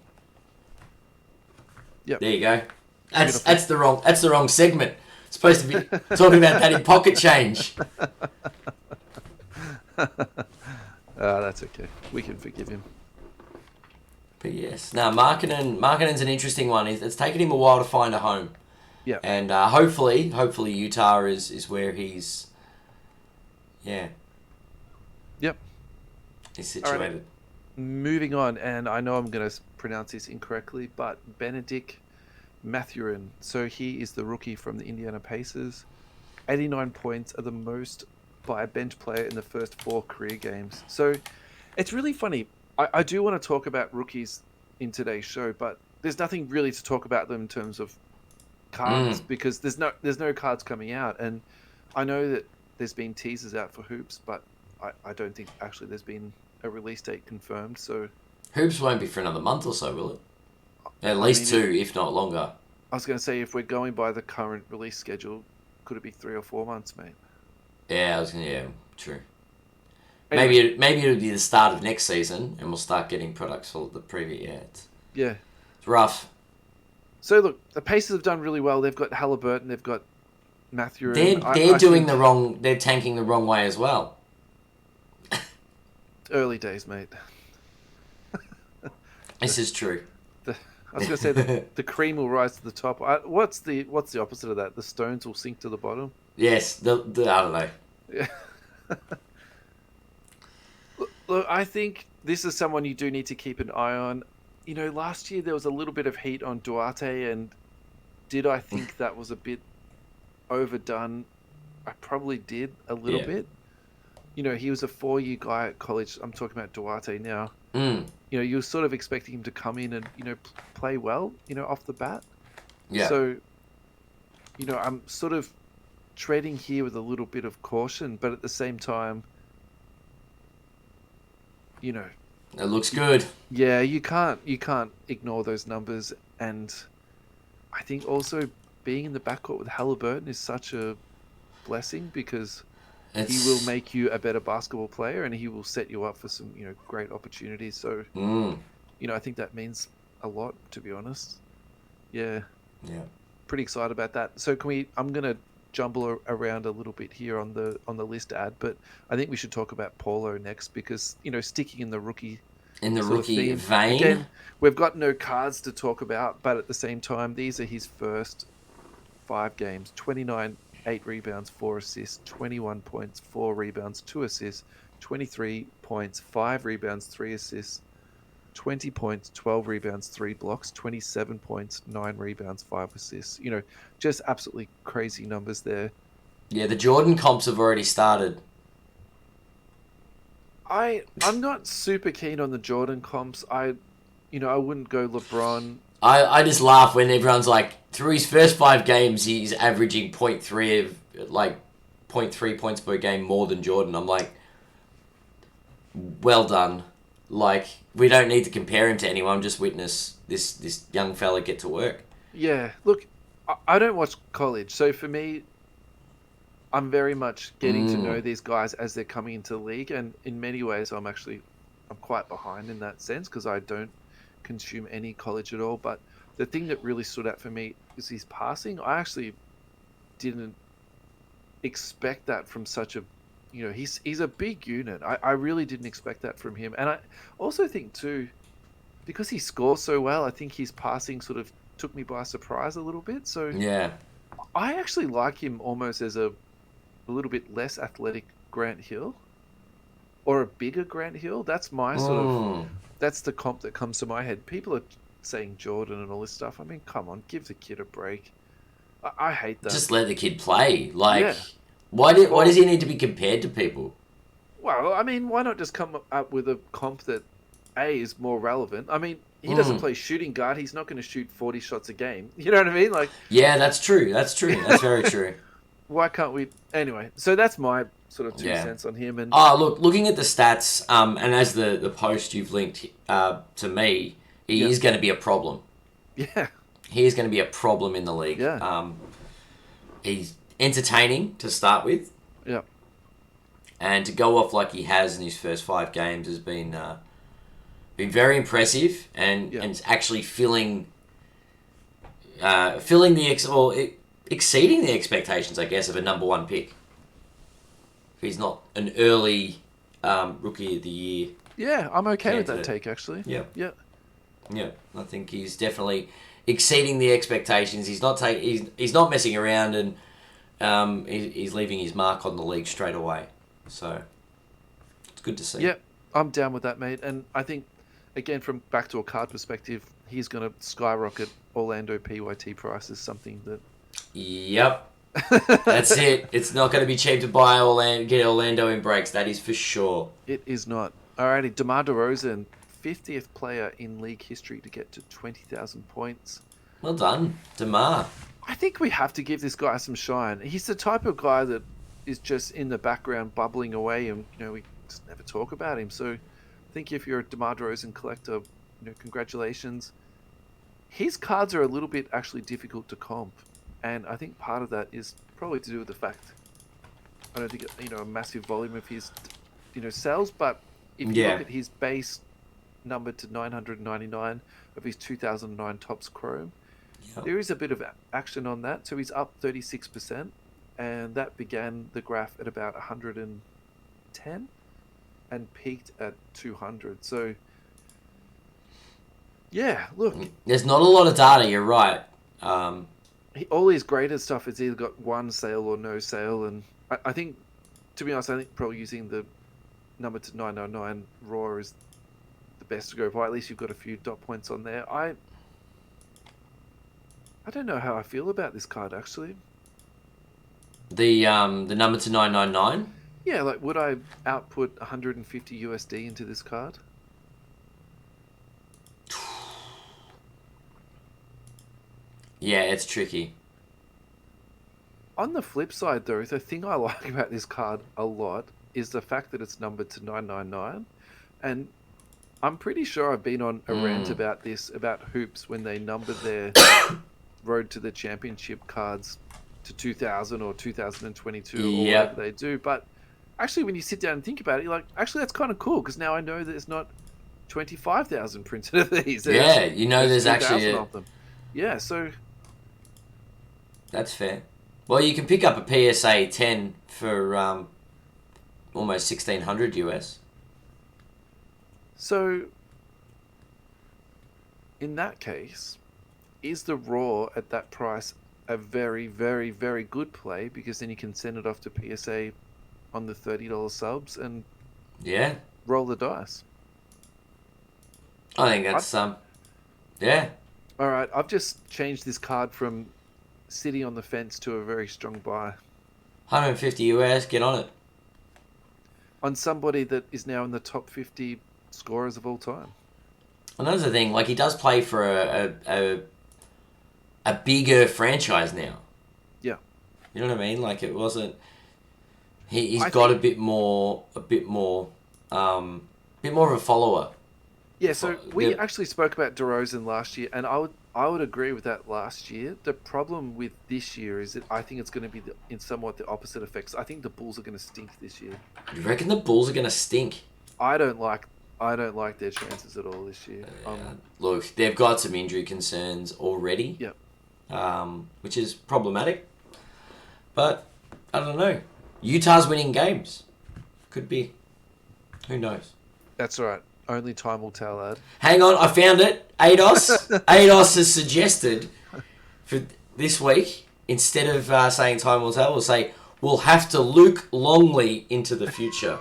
Speaker 2: Yep.
Speaker 1: There you go. That's the wrong segment. It's supposed to be talking about that in pocket change.
Speaker 2: That's okay. We can forgive him.
Speaker 1: But yes, now Markkanen's an interesting one. It's taken him a while to find a home.
Speaker 2: Yeah.
Speaker 1: And hopefully Utah is where he's. Yeah.
Speaker 2: Yep.
Speaker 1: He's situated.
Speaker 2: Right. Moving on, and I know I'm going to pronounce this incorrectly, but Benedict Mathurin. So he is the rookie from the Indiana Pacers. 89 points are the most by a bench player in the first 4 career games. So it's really funny. I do want to talk about rookies in today's show, but there's nothing really to talk about them in terms of cards because there's no cards coming out. And I know that there's been teasers out for Hoops, but I don't think actually there's been a release date confirmed. So
Speaker 1: Hoops won't be for another month or so, will it? At least 2, if not longer.
Speaker 2: I was going to say, if we're going by the current release schedule, could it be 3 or 4 months, mate?
Speaker 1: Yeah, true.
Speaker 2: Anyway,
Speaker 1: Maybe it'll be the start of next season, and we'll start getting products for the previous.
Speaker 2: yeah.
Speaker 1: It's rough.
Speaker 2: So look, the Pacers have done really well. They've got Halliburton, they've got Mathurin.
Speaker 1: They're doing the wrong. They're tanking the wrong way as well.
Speaker 2: Early days, mate.
Speaker 1: This is true.
Speaker 2: I was going to say the cream will rise to the top. What's the opposite of that? The stones will sink to the bottom.
Speaker 1: Yes, I don't know.
Speaker 2: Yeah. Look, I think this is someone you do need to keep an eye on. You know, last year there was a little bit of heat on Duarte, and did I think that was a bit overdone? I probably did a little bit. You know, he was a 4-year guy at college. I'm talking about Duarte now.
Speaker 1: Mm.
Speaker 2: You know, you were sort of expecting him to come in and, you know, play well, you know, off the bat.
Speaker 1: Yeah.
Speaker 2: So, you know, I'm sort of treading here with a little bit of caution, but at the same time, you know,
Speaker 1: It looks good.
Speaker 2: yeah, you can't ignore those numbers. And I think also being in the backcourt with Halliburton is such a blessing, because he will make you a better basketball player, and he will set you up for some, you know, great opportunities. So, you know, I think that means a lot, to be honest. Yeah. Pretty excited about that. So I'm going to jumble around a little bit here on the list ad, but I think we should talk about Paulo next, because, you know, sticking in the rookie
Speaker 1: vein.
Speaker 2: Again, we've got no cards to talk about, but at the same time, these are his first 5 games. 29, 8 rebounds, 4 assists, 21 points, 4 rebounds, 2 assists, 23 points, 5 rebounds, 3 assists, 20 points, 12 rebounds, 3 blocks, 27 points, 9 rebounds, 5 assists. You know, just absolutely crazy numbers there.
Speaker 1: Yeah, the Jordan comps have already started.
Speaker 2: I'm not super keen on the Jordan comps. I wouldn't go LeBron.
Speaker 1: I just laugh when everyone's like, through his first 5 games, he's averaging 0.3 points per game more than Jordan. I'm like, well done. Like, we don't need to compare him to anyone. Just witness this young fella get to work.
Speaker 2: Yeah, look, I don't watch college, so for me, I'm very much getting to know these guys as they're coming into the league, and in many ways, I'm quite behind in that sense, because I don't consume any college at all. But the thing that really stood out for me is his passing. I actually didn't expect that from such a, you know, he's a big unit. I really didn't expect that from him. And I also think too, because he scores so well, I think his passing sort of took me by surprise a little bit. So
Speaker 1: Yeah.
Speaker 2: I actually like him almost as a little bit less athletic Grant Hill, or a bigger Grant Hill. That's my sort of, that's the comp that comes to my head. People are saying Jordan and all this stuff. I mean, come on, give the kid a break. I hate that.
Speaker 1: Just let the kid play. Like,
Speaker 2: Yeah.
Speaker 1: why does he need to be compared to people?
Speaker 2: Well, I mean, why not just come up with a comp that A, is more relevant? I mean, he doesn't play shooting guard. He's not going to shoot 40 shots a game. You know what I mean? Like,
Speaker 1: Yeah, that's true. That's very true.
Speaker 2: why can't we? Anyway, so that's my sort of 2 cents on him. And
Speaker 1: looking at the stats, and as the post you've linked to me, he is going to be a problem.
Speaker 2: yeah,
Speaker 1: He is going to be a problem in the league.
Speaker 2: Yeah.
Speaker 1: He's entertaining to start with,
Speaker 2: yeah,
Speaker 1: and to go off like he has in his first 5 games has been very impressive, and it's actually exceeding the expectations, I guess, of a number 1 pick. If he's not an early rookie of the year.
Speaker 2: yeah. I'm okay with that take, actually.
Speaker 1: Yeah.
Speaker 2: Yeah.
Speaker 1: Yeah, I think he's definitely exceeding the expectations. He's not he's not messing around, and he's leaving his mark on the league straight away. So it's good to see.
Speaker 2: Yeah, I'm down with that, mate. And I think, again, from back to a card perspective, he's going to skyrocket Orlando PYT prices, something that...
Speaker 1: Yep. That's it. It's not going to be cheap to buy get Orlando in breaks. That is for sure.
Speaker 2: It is not. Alrighty, DeMar DeRozan, 50th player in league history to get to 20,000 points.
Speaker 1: Well done, DeMar.
Speaker 2: I think we have to give this guy some shine. He's the type of guy that is just in the background bubbling away, and, you know, we just never talk about him. So I think if you're a DeMar DeRozan collector, you know, congratulations. His cards are a little bit actually difficult to comp, and I think part of that is probably to do with the fact I don't think a massive volume of his sales, but if you look at his base number to 999 of his 2009 Topps Chrome, there is a bit of action on that. So he's up 36%, and that began the graph at about 110 and peaked at 200. So yeah, look,
Speaker 1: there's not a lot of data. You're right.
Speaker 2: All his graded stuff has either got one sale or no sale, and I think, to be honest, I think probably using the number to 999 raw is the best to go by. At least you've got a few dot points on there. I don't know how I feel about this card, actually.
Speaker 1: The number to 999.
Speaker 2: Yeah, like, would I output 150 USD into this card?
Speaker 1: Yeah, it's tricky.
Speaker 2: On the flip side, though, the thing I like about this card a lot is the fact that it's numbered to 999. And I'm pretty sure I've been on a rant about this, about Hoops, when they numbered their Road to the Championship cards to 2000 or 2022 or whatever they do. But actually, when you sit down and think about it, you're like, actually, that's kind of cool, because now I know that there's not 25,000 printed of these.
Speaker 1: There's actually
Speaker 2: of them. Yeah, so...
Speaker 1: That's fair. Well, you can pick up a PSA 10 for almost 1,600 US.
Speaker 2: So, in that case, is the raw at that price a very, very, very good play? Because then you can send it off to PSA on the $30 subs and roll the dice.
Speaker 1: I think that's yeah.
Speaker 2: All right, I've just changed this card from sitting on the fence to a very strong buy.
Speaker 1: 150 US, get on it.
Speaker 2: On somebody that is now in the top 50 scorers of all time.
Speaker 1: And that's the thing, like, he does play for a bigger franchise now.
Speaker 2: Yeah.
Speaker 1: You know what I mean? Like, it wasn't... He's got a bit more of a follower.
Speaker 2: Yeah, so we actually spoke about DeRozan last year, and I would agree with that last year. The problem with this year is that I think it's going to be in somewhat the opposite effects. I think the Bulls are going to stink this year.
Speaker 1: You reckon the Bulls are going to stink?
Speaker 2: I don't like their chances at all this year.
Speaker 1: Look, they've got some injury concerns already.
Speaker 2: Yep.
Speaker 1: Which is problematic. But I don't know. Utah's winning games. Could be. Who knows?
Speaker 2: That's right. Only time will tell, lad.
Speaker 1: Hang on, I found it. Ados has suggested for this week, instead of saying time will tell, we'll say we'll have to Luke Longley into the future.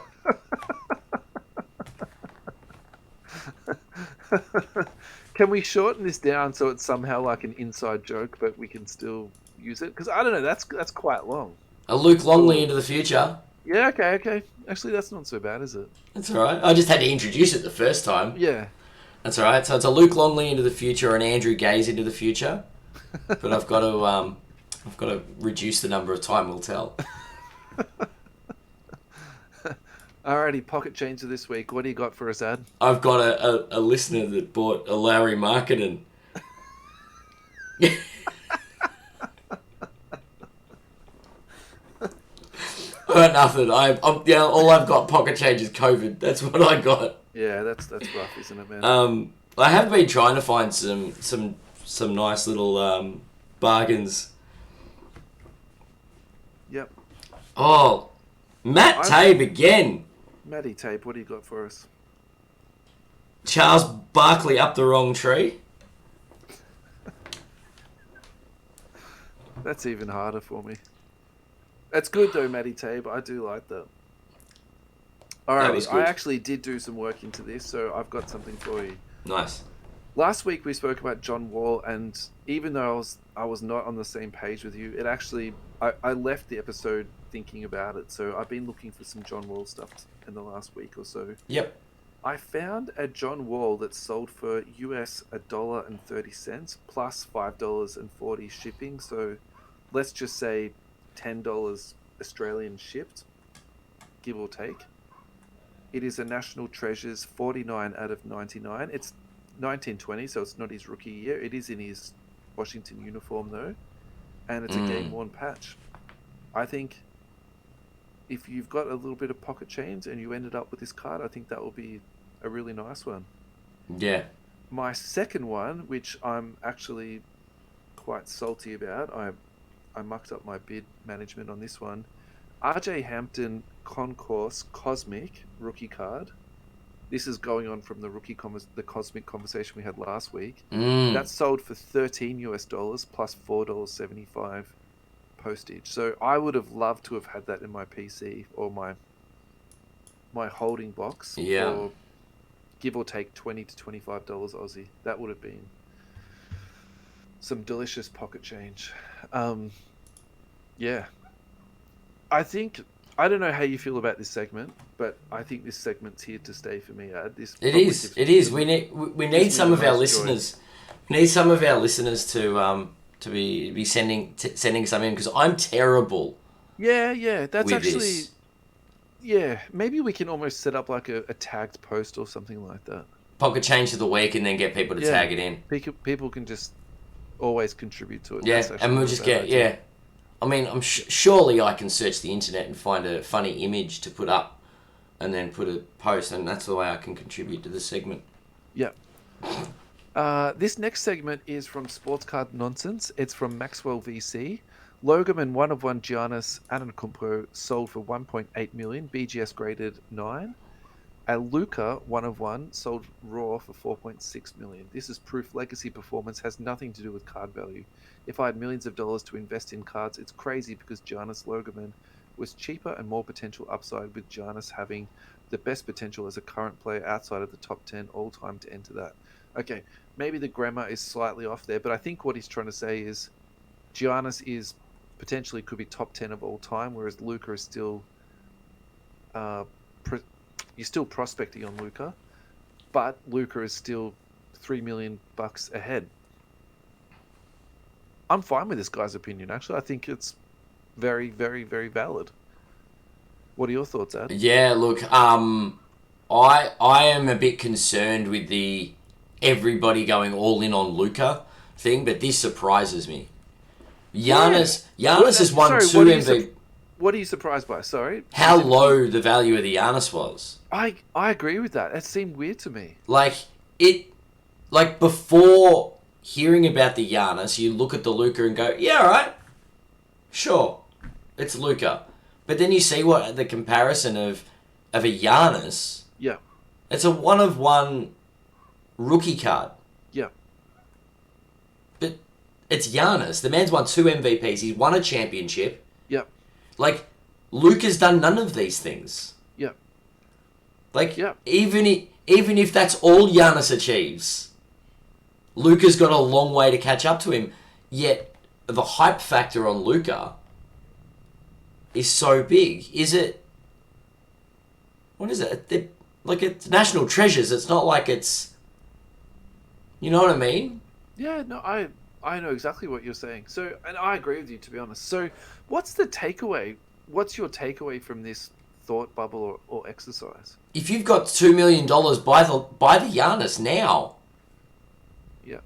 Speaker 2: Can we shorten this down so it's somehow like an inside joke, but we can still use it? Because I don't know, that's quite long.
Speaker 1: A Luke Longley into the future.
Speaker 2: Yeah, okay. Actually, that's not so bad, is it?
Speaker 1: That's all right. I just had to introduce it the first time.
Speaker 2: Yeah.
Speaker 1: That's all right. So it's a Luke Longley into the future and Andrew Gaze into the future. But I've got to reduce the number of time will tell.
Speaker 2: Alrighty, pocket change of this week. What do you got for us, Ad?
Speaker 1: I've got a listener that bought a Lowry Marketing. Nothing. All I've got pocket change is COVID. That's what I got.
Speaker 2: Yeah, that's rough, isn't it, man?
Speaker 1: I have been trying to find some nice little bargains.
Speaker 2: Yep.
Speaker 1: Oh, Matt Tabe again.
Speaker 2: Matty Tape, what do you got for us?
Speaker 1: Charles Barkley up the wrong tree.
Speaker 2: That's even harder for me. That's good though, Matty Tabe. I do like that. Alright, I actually did do some work into this, so I've got something for you.
Speaker 1: Nice.
Speaker 2: Last week we spoke about John Wall, and even though I was not on the same page with you, it actually I left the episode thinking about it. So I've been looking for some John Wall stuff in the last week or so.
Speaker 1: Yep.
Speaker 2: I found a John Wall that sold for US $1.30 plus $5.40 shipping. So let's just say $10 Australian shipped, give or take. It is a National Treasures 49 out of 99. It's 1920, so it's not his rookie year. It is in his Washington uniform though, and it's a game-worn patch. I think if you've got a little bit of pocket change and you ended up with this card, I think that will be a really nice one.
Speaker 1: Yeah.
Speaker 2: My second one, which I'm actually quite salty about, I mucked up my bid management on this one. RJ Hampton Concourse Cosmic rookie card. This is going on from the Cosmic conversation we had last week. That's sold for $13 plus $4.75 postage. So I would have loved to have had that in my PC or my holding box for give or take $20 to $25 Aussie. That would have been some delicious pocket change. Yeah. I don't know how you feel about this segment, but I think this segment's here to stay for me.
Speaker 1: It is. We need some of our listeners. We need some of our listeners to be sending some in, because I'm terrible.
Speaker 2: Yeah. That's actually
Speaker 1: this.
Speaker 2: Yeah. Maybe we can almost set up like a tagged post or something like that.
Speaker 1: Pocket change of the week, and then get people to tag it in.
Speaker 2: People can just always contribute to it.
Speaker 1: Yeah, and we'll just get I mean, surely I can search the internet and find a funny image to put up, and then put a post, and that's the way I can contribute to this segment.
Speaker 2: Yeah. This next segment is from Sports Card Nonsense. It's from Maxwell VC. Logan 1 of 1 Giannis Antetokounmpo sold for 1.8 million, BGS graded 9. A Luka 1 of 1 sold raw for 4.6 million. This is proof legacy performance has nothing to do with card value. If I had millions of dollars to invest in cards, it's crazy because Giannis Logan was cheaper and more potential upside, with Giannis having the best potential as a current player outside of the top 10 all time to enter that. Okay, maybe the grammar is slightly off there, but I think what he's trying to say is Giannis is potentially could be top 10 of all time, whereas Luka is still you're still prospecting on Luka, but Luka is still $3 million ahead. I'm fine with this guy's opinion, actually. I think it's very, very, very valid. What are your thoughts, Ad?
Speaker 1: Yeah, look, I am a bit concerned with the everybody going all in on Luka thing, but this surprises me. Giannis has won 2 MVP.
Speaker 2: What are you surprised by? Sorry?
Speaker 1: How low the value of the Giannis was.
Speaker 2: I agree with that. It seemed weird to me.
Speaker 1: Before hearing about the Giannis, you look at the Luka and go, yeah, all right, sure, it's Luka. But then you see what the comparison of a Giannis.
Speaker 2: Yeah.
Speaker 1: It's a 1 of 1 rookie card.
Speaker 2: Yeah.
Speaker 1: But it's Giannis. The man's won 2 MVPs. He's won a championship.
Speaker 2: Yeah.
Speaker 1: Luka's done none of these things.
Speaker 2: Yeah.
Speaker 1: Even if that's all Giannis achieves, Luka's got a long way to catch up to him. Yet the hype factor on Luka is so big. Is it? What is it? It's national treasures. It's not like it's. You know what I mean?
Speaker 2: Yeah. No, I know exactly what you're saying. So, and I agree with you, to be honest. So, what's the takeaway? What's your takeaway from this thought bubble or exercise?
Speaker 1: If you've got $2 million, buy the Giannis now.
Speaker 2: Yeah.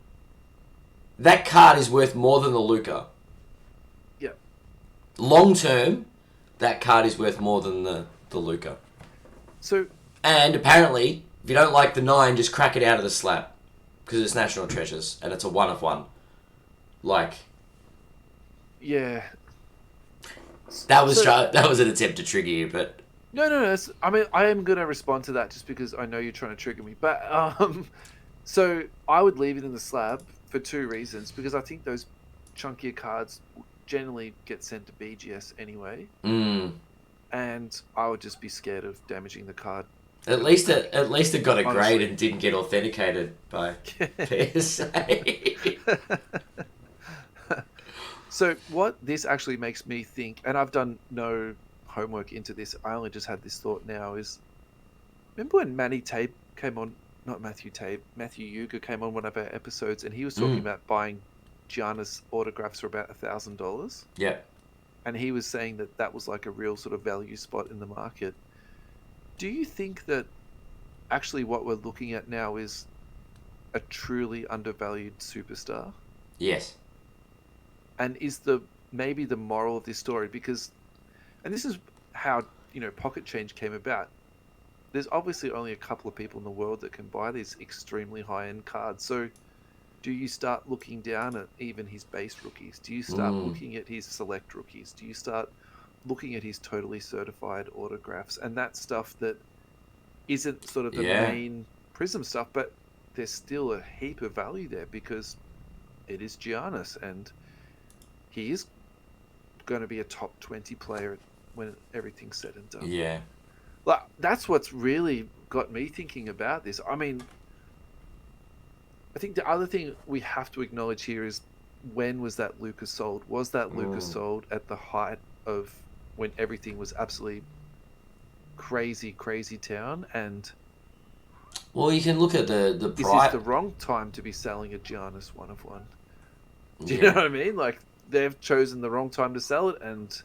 Speaker 1: That card is worth more than the Luka.
Speaker 2: Yeah.
Speaker 1: Long term, that card is worth more than the Luka.
Speaker 2: So.
Speaker 1: And apparently, if you don't like the 9, just crack it out of the slab, because it's national treasures and it's a 1 of 1.
Speaker 2: Yeah.
Speaker 1: That was an attempt to trigger you, but
Speaker 2: no. I mean, I am gonna respond to that just because I know you're trying to trigger me. But so I would leave it in the slab for 2 reasons. Because I think those chunkier cards generally get sent to BGS anyway, and I would just be scared of damaging the card.
Speaker 1: At least it got a grade and didn't get authenticated by PSA.
Speaker 2: So what this actually makes me think, and I've done no homework into this, I only just had this thought now, is remember when Matthew Yuga came on one of our episodes, and he was talking about buying Giannis autographs for about $1,000?
Speaker 1: Yeah.
Speaker 2: And he was saying that was like a real sort of value spot in the market. Do you think that actually what we're looking at now is a truly undervalued superstar?
Speaker 1: Yes.
Speaker 2: And is the maybe the moral of this story, because, and this is how, pocket change came about. There's obviously only a couple of people in the world that can buy these extremely high-end cards. So do you start looking down at even his base rookies? Do you start looking at his select rookies? Do you start looking at his totally certified autographs? And that stuff that isn't sort of the main Prism stuff, but there's still a heap of value there because it is Giannis, and he is going to be a top 20 player when everything's said and done.
Speaker 1: Yeah.
Speaker 2: Like, that's what's really got me thinking about this. I mean, I think the other thing we have to acknowledge here is, when was that Luka sold? Was that Luka sold at the height of when everything was absolutely crazy town? And
Speaker 1: well, you can look at the
Speaker 2: is
Speaker 1: price.
Speaker 2: this the wrong time to be selling a Giannis 1/1? Do you know what I mean? Like, they've chosen the wrong time to sell it, and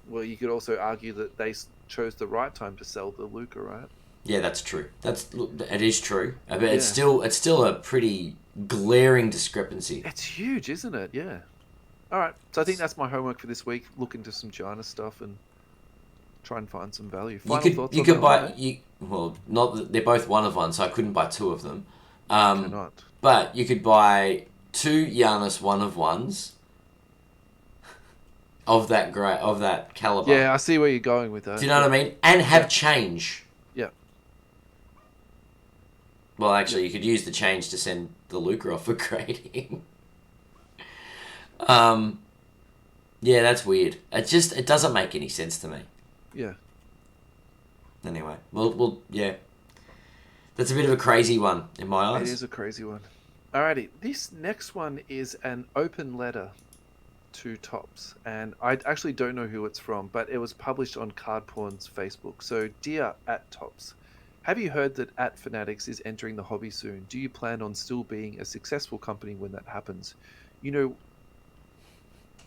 Speaker 2: well, you could also argue that they chose the right time to sell the Luka, right?
Speaker 1: Yeah, that's true. It is true, but it's still a pretty glaring discrepancy.
Speaker 2: It's huge, isn't it? Yeah. All right, so I think that's my homework for this week. Look into some Giannis stuff and try and find some value.
Speaker 1: You could buy. Well, not that they're both 1/1, so I couldn't buy two of them.
Speaker 2: Cannot.
Speaker 1: But you could buy two Giannis 1/1s of that caliber.
Speaker 2: Yeah, I see where you're going with that.
Speaker 1: Do you know what I mean? And have change.
Speaker 2: Yeah.
Speaker 1: Well, actually, you could use the change to send the Luka off for grading. Yeah, that's weird. It doesn't make any sense to me.
Speaker 2: Yeah.
Speaker 1: Anyway, well, yeah. That's a bit of a crazy one in my eyes.
Speaker 2: It is a crazy one. Alrighty, this next one is an open letter to Topps, and I actually don't know who it's from, but it was published on Card Porn's Facebook. So, dear @Topps, have you heard that @Fanatics is entering the hobby soon? Do you plan on still being a successful company when that happens? You know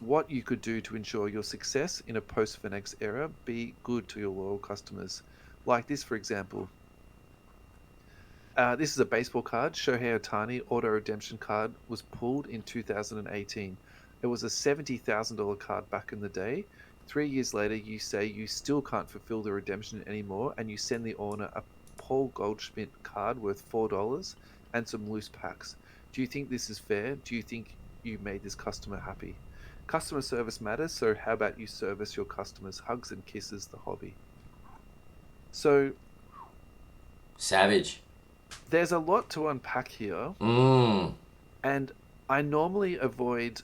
Speaker 2: what you could do to ensure your success in a post-Fanatics era? Be good to your loyal customers. Like this, for example. This is a baseball card. Shohei Ohtani auto redemption card was pulled in 2018. It was a $70,000 card back in the day. 3 years later, you say you still can't fulfill the redemption anymore, and you send the owner a Paul Goldschmidt card worth $4 and some loose packs. Do you think this is fair? Do you think you made this customer happy? Customer service matters, so how about you service your customers? Hugs and kisses, the hobby. So,
Speaker 1: savage.
Speaker 2: There's a lot to unpack here. And I normally avoid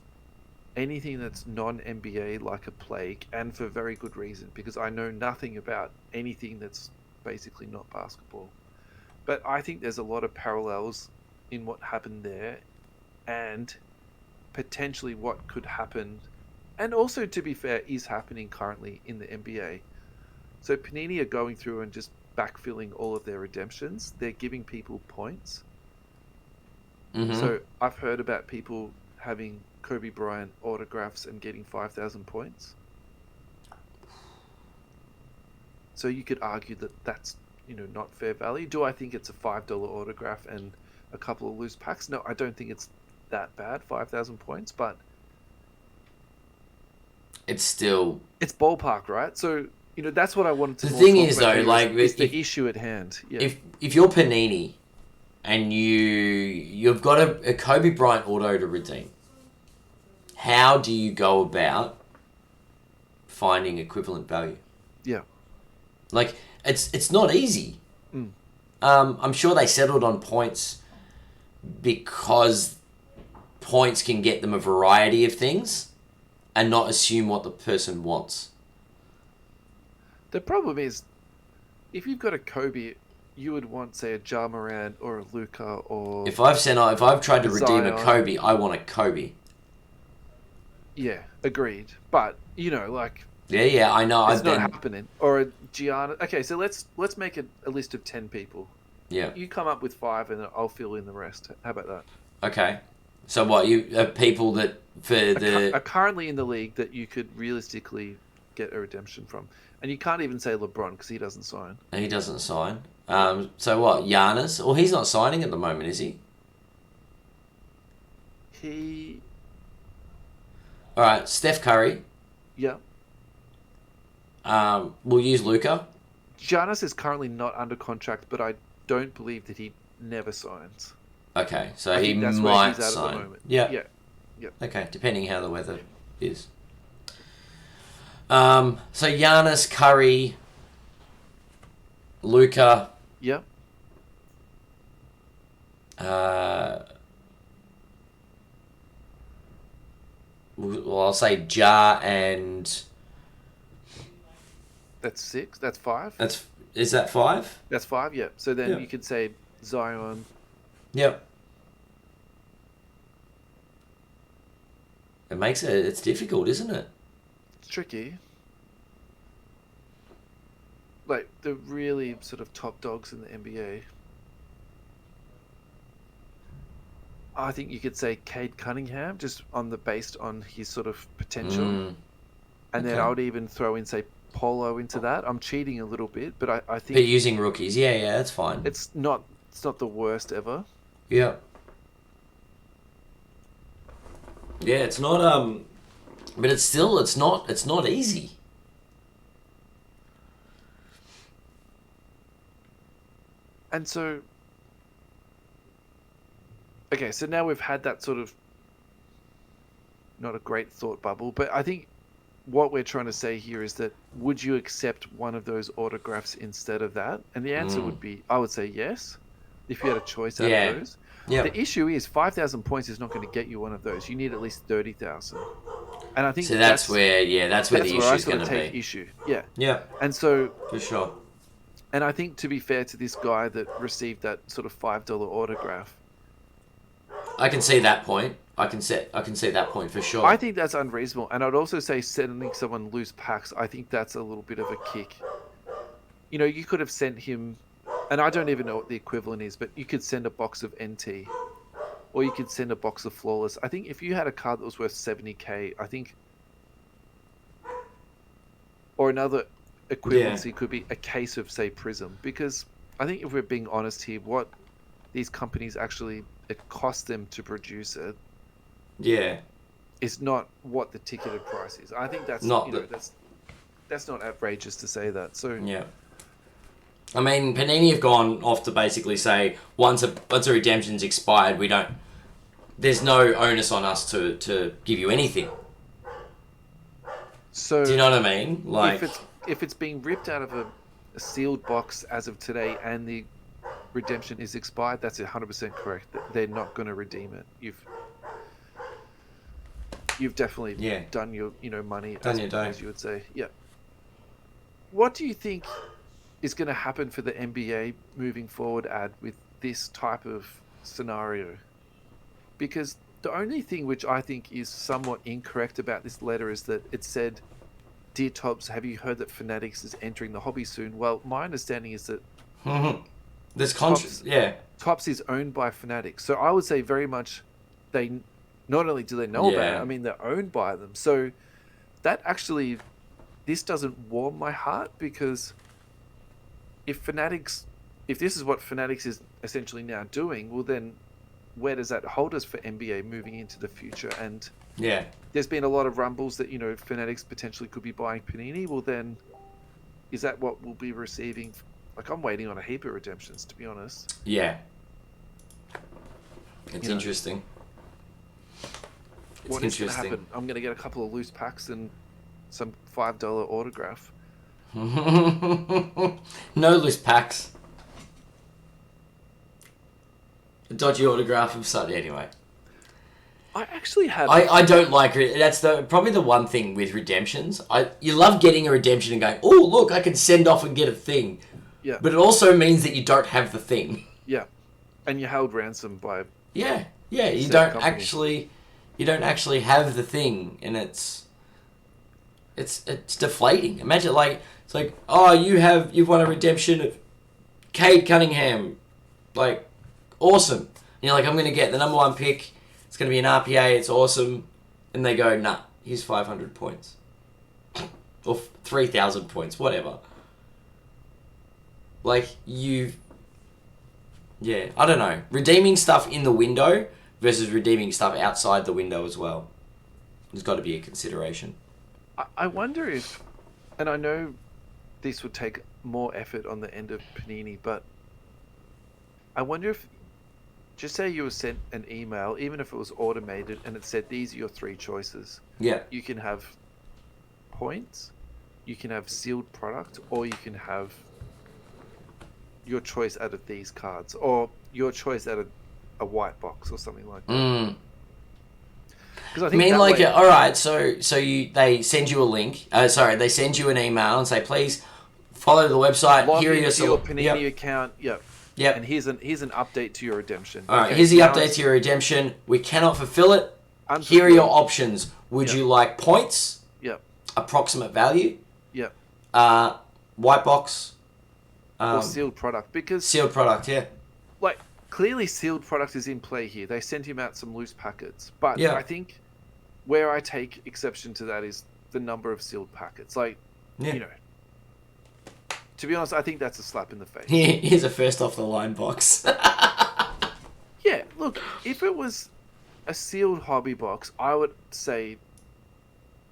Speaker 2: anything that's non-NBA like a plague, and for very good reason, because I know nothing about anything that's basically not basketball. But I think there's a lot of parallels in what happened there, and potentially what could happen, and also, to be fair, is happening currently in the NBA. So Panini are going through and just backfilling all of their redemptions. They're giving people points. So I've heard about people having Kobe Bryant autographs and getting 5,000 points. So you could argue that that's, not fair value. Do I think it's a $5 autograph and a couple of loose packs? No, I don't think it's that bad, 5,000 points, but
Speaker 1: it's
Speaker 2: ballpark, right? So, that's what I wanted to.
Speaker 1: The thing is, though, like,
Speaker 2: it's the issue at hand. Yeah.
Speaker 1: If you're Panini and you've got a Kobe Bryant auto to redeem, how do you go about finding equivalent value?
Speaker 2: Yeah.
Speaker 1: Like, it's not easy. I'm sure they settled on points because points can get them a variety of things and not assume what the person wants.
Speaker 2: The problem is, if you've got a Kobe, you would want, say, a Ja Morant or a Luka or...
Speaker 1: If I've tried to redeem a Kobe, I want a Kobe.
Speaker 2: Yeah, agreed. But, like...
Speaker 1: Yeah, I know.
Speaker 2: It's not happening. Or a Giannis... Okay, so let's make a list of 10 people.
Speaker 1: Yeah.
Speaker 2: You come up with 5 and I'll fill in the rest. How about that?
Speaker 1: Okay. So what, people that...
Speaker 2: are currently in the league that you could realistically get a redemption from. And you can't even say LeBron because he doesn't sign.
Speaker 1: He doesn't sign. So what, Giannis? Well, he's not signing at the moment, is he?
Speaker 2: He...
Speaker 1: All right, Steph Curry.
Speaker 2: Yeah.
Speaker 1: We'll use Luca.
Speaker 2: Giannis is currently not under contract, but I don't believe that he never signs.
Speaker 1: Okay, so
Speaker 2: I
Speaker 1: he
Speaker 2: think that's where he's
Speaker 1: might
Speaker 2: at the
Speaker 1: sign.
Speaker 2: moment.
Speaker 1: Yeah.
Speaker 2: Yeah. Yeah.
Speaker 1: Okay, depending how the weather is. So Giannis, Curry, Luca.
Speaker 2: Yeah.
Speaker 1: Well, I'll say Ja and
Speaker 2: That's 6. That's 5.
Speaker 1: is that 5?
Speaker 2: That's 5. Yeah. So then
Speaker 1: Yeah.
Speaker 2: you could say Zion.
Speaker 1: Yep. It makes it's difficult, isn't it?
Speaker 2: It's tricky. Like the really sort of top dogs in the NBA. I think you could say Cade Cunningham, just based on his sort of potential, and then
Speaker 1: okay.
Speaker 2: I would even throw in say Polo into that. I'm cheating a little bit, but I
Speaker 1: But
Speaker 2: think
Speaker 1: using rookies, yeah, that's fine.
Speaker 2: it's not the worst ever.
Speaker 1: Yeah. Yeah, it's not but it's not easy.
Speaker 2: And so, okay, so now we've had that sort of not a great thought bubble, but I think what we're trying to say here is that would you accept one of those autographs instead of that? And the answer would be, I would say yes, if you had a choice out of those.
Speaker 1: Yeah.
Speaker 2: The issue is 5,000 points is not going to get you one of those. You need at least 30,000. And I think
Speaker 1: So that's where the issue's going to
Speaker 2: take
Speaker 1: be.
Speaker 2: issue. Yeah.
Speaker 1: Yeah.
Speaker 2: And so,
Speaker 1: For sure.
Speaker 2: and I think to be fair to this guy that received that sort of $5 autograph,
Speaker 1: I can see that point. I can see that point for sure.
Speaker 2: I think that's unreasonable. And I'd also say sending someone loose packs, I think that's a little bit of a kick. You know, you could have sent him, and I don't even know what the equivalent is, but you could send a box of NT, or you could send a box of Flawless. I think if you had a card that was worth 70k, I think, or another equivalency could be a case of, say, Prism. Because I think if we're being honest here, what these companies actually, it costs them to produce it.
Speaker 1: Yeah.
Speaker 2: Is not what the ticketed price is. I think that's
Speaker 1: Not
Speaker 2: that's not outrageous to say that. So
Speaker 1: yeah. I mean, Panini have gone off to basically say once a redemption's expired, there's no onus on us to give you anything.
Speaker 2: So
Speaker 1: do you know what I mean? Like
Speaker 2: if it's being ripped out of a sealed box as of today and the redemption is expired, that's 100% correct. They're not going to redeem it. You've definitely done your money as you would say. Yeah. What do you think is going to happen for the NBA moving forward, with this type of scenario? Because the only thing which I think is somewhat incorrect about this letter is that it said, "Dear Tops, have you heard that Fanatics is entering the hobby soon?" Well, my understanding is that
Speaker 1: there's
Speaker 2: Tops is owned by Fanatics, so I would say very much they not only do they know about it, I mean they're owned by them. So that actually, this doesn't warm my heart, because if this is what Fanatics is essentially now doing, well then where does that hold us for NBA moving into the future? And there's been a lot of rumbles that Fanatics potentially could be buying Panini. Well then, is that what we'll be receiving? Like, I'm waiting on a heap of redemptions, to be honest.
Speaker 1: Yeah. It's interesting.
Speaker 2: What is going to happen? I'm going to get a couple of loose packs and some $5 autograph.
Speaker 1: No loose packs. A dodgy autograph of something. Anyway.
Speaker 2: I actually have.
Speaker 1: I don't like it. That's probably the one thing with redemptions. You love getting a redemption and going, oh look, I can send off and get a thing.
Speaker 2: Yeah.
Speaker 1: But it also means that you don't have the thing.
Speaker 2: Yeah. And you're held ransom by.
Speaker 1: Yeah. You don't actually have the thing, and it's deflating. Imagine it's like, oh, you've won a redemption of Cade Cunningham, like awesome. And you're like, I'm gonna get the number 1 pick. It's gonna be an RPA. It's awesome. And they go, nah, here's 500 points or 3,000 points, whatever. Like I don't know. Redeeming stuff in the window versus redeeming stuff outside the window as well. There's got to be a consideration.
Speaker 2: I wonder if, and I know this would take more effort on the end of Panini, but I wonder if, just say you were sent an email, even if it was automated, and it said, these are your three choices.
Speaker 1: Yeah.
Speaker 2: You can have points, you can have sealed product, or you can have your choice out of these cards, or your choice out of a white box or something like that. Because
Speaker 1: I mean, like, all right, so they send you a link. They send you an email and say, please follow the website.
Speaker 2: Log
Speaker 1: Here are
Speaker 2: into
Speaker 1: your
Speaker 2: your Panini account. Yep.
Speaker 1: Yep.
Speaker 2: And here's an update to your redemption.
Speaker 1: All right, here's the update to your redemption. We cannot fulfill it. Here are your options. Would you like points?
Speaker 2: Yep.
Speaker 1: Approximate value?
Speaker 2: Yep.
Speaker 1: White box?
Speaker 2: Or sealed product. Because
Speaker 1: sealed product, yeah.
Speaker 2: Like, clearly sealed product is in play here. They sent him out some loose packets. But I think where I take exception to that is the number of sealed packets. Like, you know, to be honest, I think that's a slap in the face.
Speaker 1: Here's a first off the line box.
Speaker 2: Yeah, look, if it was a sealed hobby box, I would say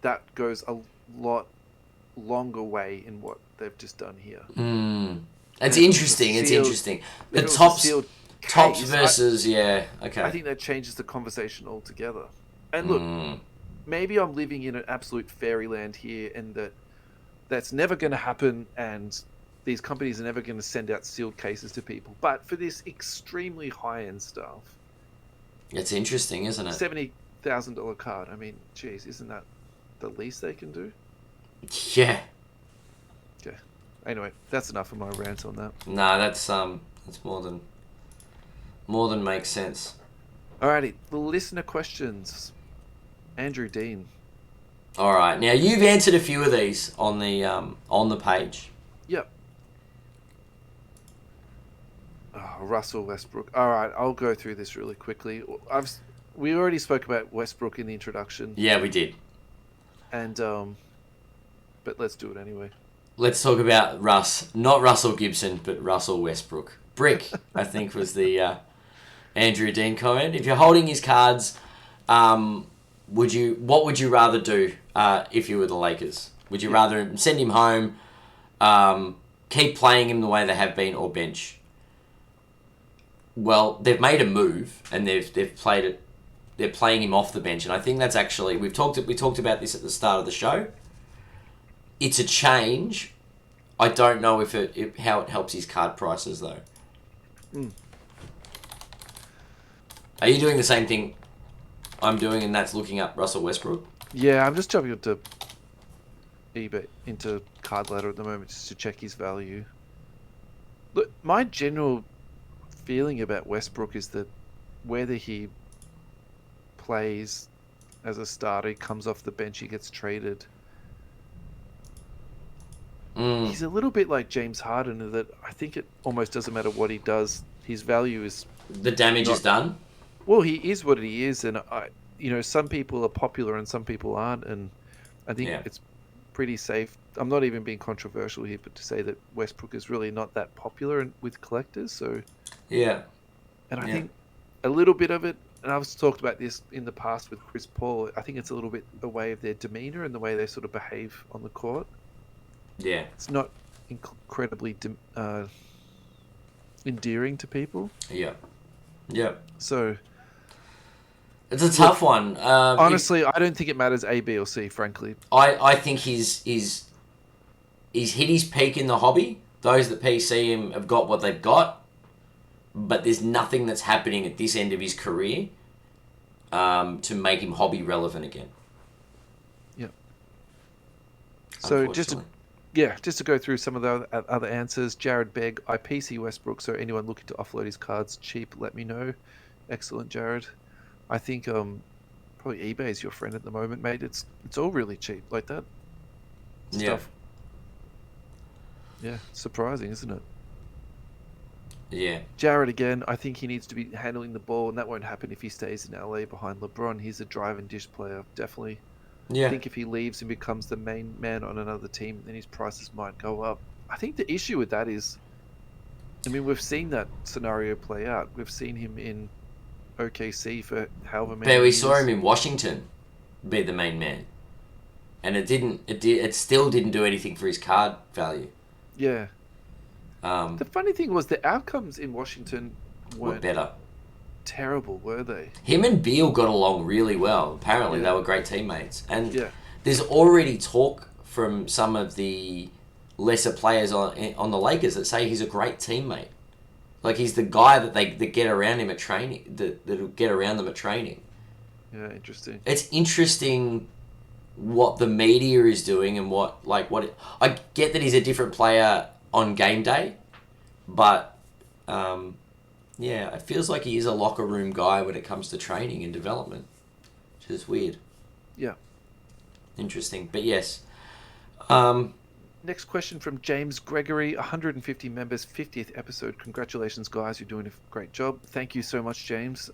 Speaker 2: that goes a lot longer way in what they've just done here.
Speaker 1: It's interesting. It's interesting. The tops versus okay.
Speaker 2: I think that changes the conversation altogether. And look, maybe I'm living in an absolute fairyland here, and that's never going to happen, and these companies are never going to send out sealed cases to people. But for this extremely high-end stuff,
Speaker 1: it's interesting, isn't it?
Speaker 2: $70,000 card. I mean, geez, isn't that the least they can do?
Speaker 1: Yeah.
Speaker 2: Okay. Anyway, that's enough of my rant on that.
Speaker 1: No, that's more than makes sense.
Speaker 2: Alrighty, the listener questions. Andrew Dean.
Speaker 1: All right. Now you've answered a few of these on the page.
Speaker 2: Yep. Oh, Russell Westbrook. All right, I'll go through this really quickly. We already spoke about Westbrook in the introduction.
Speaker 1: Yeah, we did.
Speaker 2: And but let's do it anyway.
Speaker 1: Let's talk about Russ, not Russell Gibson, but Russell Westbrook. Brick, I think, was the Andrew Dean comment. If you're holding his cards, what would you rather do if you were the Lakers? Would you rather send him home, keep playing him the way they have been, or bench? Well, they've made a move and they've played it. They're playing him off the bench, and I think that's actually we talked about this at the start of the show. It's a change. I don't know how it helps his card prices though. Are you doing the same thing I'm doing, and that's looking up Russell Westbrook?
Speaker 2: Yeah, I'm just jumping into eBay, into Card Ladder at the moment just to check his value. Look, my general feeling about Westbrook is that whether he plays as a starter, he comes off the bench, he gets traded. He's a little bit like James Harden in that I think it almost doesn't matter what he does. His value is...
Speaker 1: The damage is done?
Speaker 2: Well, he is what he is, and some people are popular and some people aren't, and I think it's pretty safe. I'm not even being controversial here, but to say that Westbrook is really not that popular with collectors, so...
Speaker 1: Yeah.
Speaker 2: And I think a little bit of it, and I've talked about this in the past with Chris Paul, I think it's a little bit a way of their demeanor and the way they sort of behave on the court.
Speaker 1: Yeah.
Speaker 2: It's not incredibly endearing to people.
Speaker 1: Yeah. Yeah.
Speaker 2: So...
Speaker 1: It's a tough one.
Speaker 2: Honestly, I don't think it matters A, B, or C, frankly.
Speaker 1: I think he's hit his peak in the hobby. Those that PC him have got what they've got. But there's nothing that's happening at this end of his career to make him hobby relevant again.
Speaker 2: Yeah. So just to go through some of the other answers. Jared Begg, I PC Westbrook, so anyone looking to offload his cards cheap, let me know. Excellent, Jared. I think probably eBay is your friend at the moment, mate. It's all really cheap like that stuff. Yeah, surprising, isn't it?
Speaker 1: Yeah.
Speaker 2: Jared again, I think he needs to be handling the ball, and that won't happen if he stays in LA behind LeBron. He's a drive and dish player, definitely.
Speaker 1: Yeah.
Speaker 2: I think if he leaves and becomes the main man on another team, then his prices might go up. I think the issue with that is, I mean, we've seen that scenario play out. We've seen him in OKC for however many
Speaker 1: But we
Speaker 2: years.
Speaker 1: saw him in Washington be the main man. and it still didn't do anything for his card value.
Speaker 2: Yeah.
Speaker 1: Um,
Speaker 2: The funny thing was the outcomes in Washington
Speaker 1: were
Speaker 2: weren't
Speaker 1: better.
Speaker 2: terrible, were they?
Speaker 1: Him and Beal got along really well. Apparently, they
Speaker 2: Yeah.
Speaker 1: were great teammates. And
Speaker 2: Yeah.
Speaker 1: there's already talk from some of the lesser players on the Lakers that say he's a great teammate. Like, he's the guy that get around him at training, that'll get around them at training.
Speaker 2: Yeah, interesting.
Speaker 1: It's interesting what the media is doing and I get that he's a different player on game day, but yeah, it feels like he is a locker room guy when it comes to training and development, which is weird.
Speaker 2: Yeah.
Speaker 1: Interesting, but yes.
Speaker 2: Next question from James Gregory, 150 members, 50th episode. Congratulations, guys. You're doing a great job. Thank you so much, James.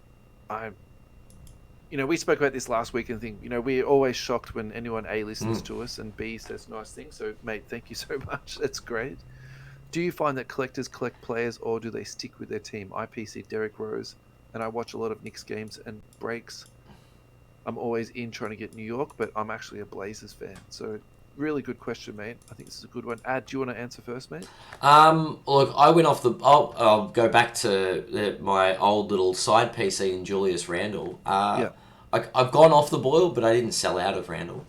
Speaker 2: We spoke about this last week and think, we're always shocked when anyone A listens to us and B says nice things. So, mate, thank you so much. That's great. Do you find that collectors collect players or do they stick with their team? I PC Derek Rose and I watch a lot of Knicks games and breaks. I'm always in trying to get New York, but I'm actually a Blazers fan. So, really good question, mate. I think this is a good one. Ad, do you want to answer first, mate?
Speaker 1: Look, I went off I'll go back to my old little side PC in Julius Randle.
Speaker 2: Yeah.
Speaker 1: I've gone off the boil, but I didn't sell out of Randle.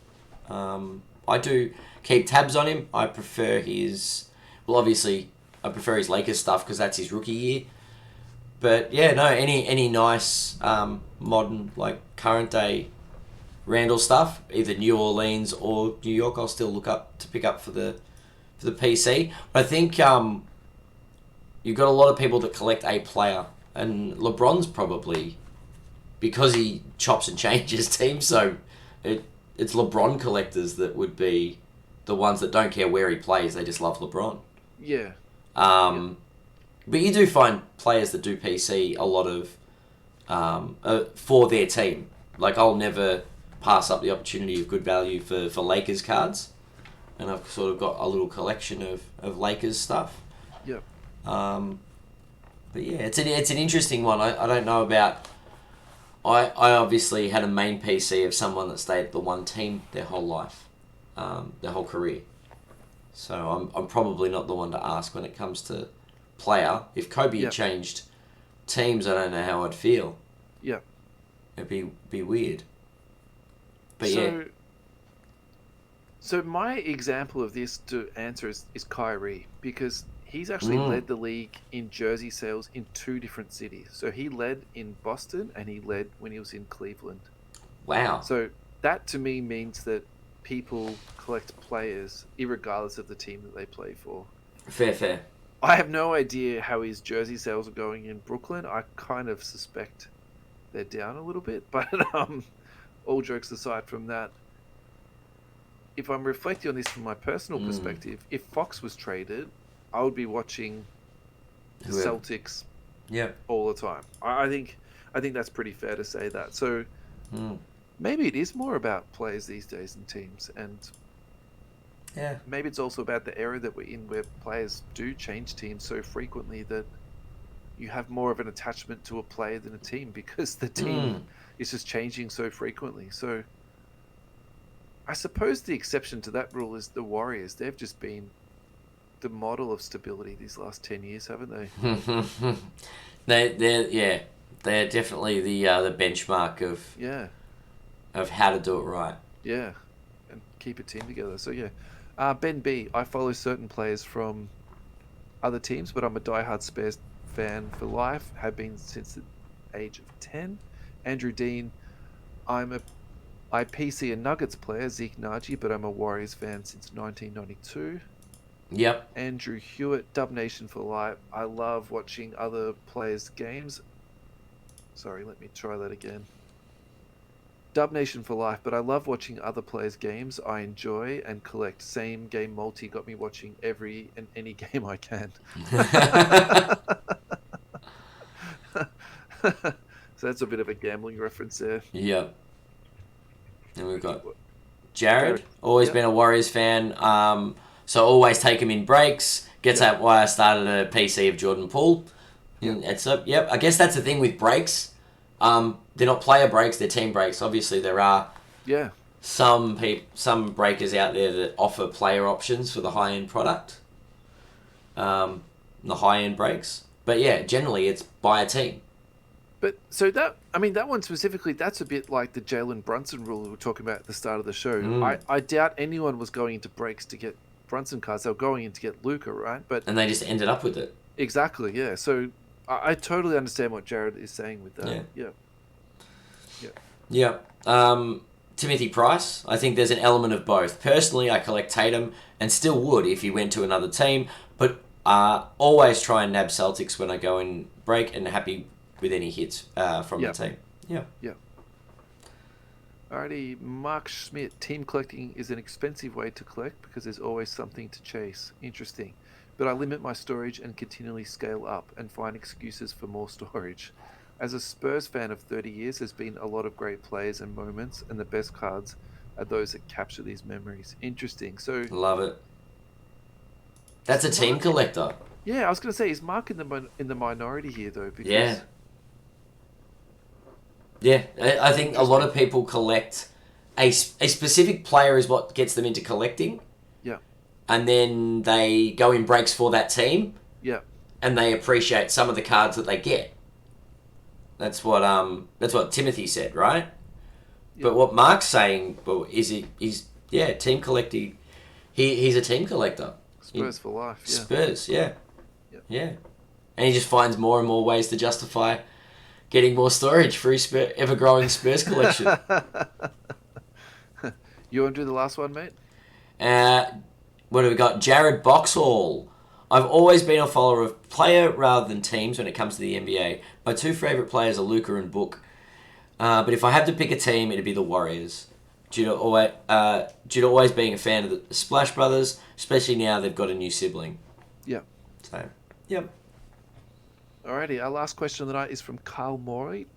Speaker 1: I do keep tabs on him. I prefer obviously, I prefer his Lakers stuff because that's his rookie year. But yeah, no, any nice modern, like, current day Randall stuff, either New Orleans or New York, I'll still pick up for the PC. But I think you've got a lot of people that collect a player, and LeBron's probably, because he chops and changes teams, so it's LeBron collectors that would be the ones that don't care where he plays, they just love LeBron.
Speaker 2: Yeah.
Speaker 1: But you do find players that do PC a lot of for their team. Like, I'll never pass up the opportunity of good value for Lakers cards, and I've sort of got a little collection of Lakers stuff.
Speaker 2: Yep.
Speaker 1: But yeah, it's an interesting one. I don't know about. I obviously had a main PC of someone that stayed at the one team their whole life, their whole career. So I'm probably not the one to ask when it comes to player. If Kobe had changed teams, I don't know how I'd feel.
Speaker 2: Yeah.
Speaker 1: It'd be weird. But
Speaker 2: So my example of this to answer is Kyrie, because he's actually led the league in jersey sales in 2 different cities. So he led in Boston and he led when he was in Cleveland.
Speaker 1: Wow.
Speaker 2: So that to me means that people collect players irregardless of the team that they play for.
Speaker 1: Fair.
Speaker 2: I have no idea how his jersey sales are going in Brooklyn. I kind of suspect they're down a little bit, but all jokes aside from that, if I'm reflecting on this from my personal perspective, if Fox was traded, I would be watching the Celtics all the time. I think that's pretty fair to say that. So maybe it is more about players these days and teams, and maybe it's also about the era that we're in where players do change teams so frequently that you have more of an attachment to a player than a team because the team is just changing so frequently. So I suppose the exception to that rule is the Warriors. They've just been the model of stability these last 10 years, haven't they?
Speaker 1: They're definitely the benchmark of how to do it right.
Speaker 2: Yeah, and keep a team together. So Ben B, I follow certain players from other teams, but I'm a diehard Spurs fan for life, have been since the age of 10. Andrew Dean, I PC a Nuggets player, Zeke Naji, but I'm a Warriors fan since 1992.
Speaker 1: Yep.
Speaker 2: Andrew Hewitt, Dub Nation for life. I love watching other players' games. Sorry, let me try that again. Dub Nation for life, but I love watching other players' games. I enjoy and collect. Same game multi got me watching every and any game I can. So that's a bit of a gambling reference there.
Speaker 1: Yep. And we've got Jared. Always been a Warriors fan. So always take him in breaks. Gets that why I started a PC of Jordan Poole. I guess that's the thing with breaks. They're not player breaks, they're team breaks. Obviously there are some breakers out there that offer player options for the high-end product, the high-end breaks. But yeah, generally it's by a team.
Speaker 2: But so that one specifically, that's a bit like the Jalen Brunson rule we were talking about at the start of the show. I doubt anyone was going into breaks to get Brunson cards. They were going in to get Luka, right?
Speaker 1: And they just ended up with it.
Speaker 2: Exactly, yeah. So I totally understand what Jared is saying with that.
Speaker 1: Yeah. Timothy Price, I think there's an element of both. Personally, I collect Tatum and still would if he went to another team, but always try and nab Celtics when I go in break and happy with any hits from the team. Yeah.
Speaker 2: Alrighty, Mark Schmidt. Team collecting is an expensive way to collect because there's always something to chase. Interesting. But I limit my storage and continually scale up and find excuses for more storage. As a Spurs fan of 30 years, there's been a lot of great players and moments, and the best cards are those that capture these memories. Interesting. So
Speaker 1: love it. That's a team collector.
Speaker 2: Yeah, I was going to say, is Mark in the minority here, though? Because...
Speaker 1: Yeah, I think a lot of people collect... A specific player is what gets them into collecting.
Speaker 2: Yeah.
Speaker 1: And then they go in breaks for that team.
Speaker 2: Yeah.
Speaker 1: And they appreciate some of the cards that they get. That's what Timothy said, right? Yeah. But what Mark's saying is he's team collecting. He's a team collector.
Speaker 2: Spurs for life. Yeah.
Speaker 1: Spurs, yeah. And he just finds more and more ways to justify getting more storage for his ever-growing Spurs collection.
Speaker 2: You want to do the last one, mate?
Speaker 1: What have we got? Jared Boxhall. I've always been a follower of player rather than teams when it comes to the NBA. My two favourite players are Luka and Book. But if I had to pick a team, it'd be the Warriors. Due to always being a fan of the Splash Brothers, especially now they've got a new sibling.
Speaker 2: Yeah.
Speaker 1: So, yep.
Speaker 2: Alrighty, our last question of the night is from Carl Morey.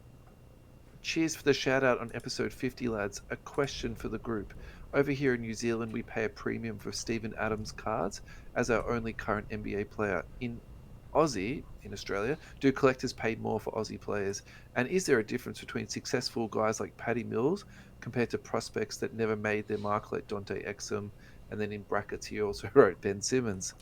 Speaker 2: Cheers for the shout out on episode 50, lads. A question for the group. Over here in New Zealand, we pay a premium for Steven Adams cards as our only current NBA player. In Aussie, in Australia, do collectors pay more for Aussie players? And is there a difference between successful guys like Patty Mills compared to prospects that never made their mark like Dante Exum? And then in brackets, he also wrote Ben Simmons.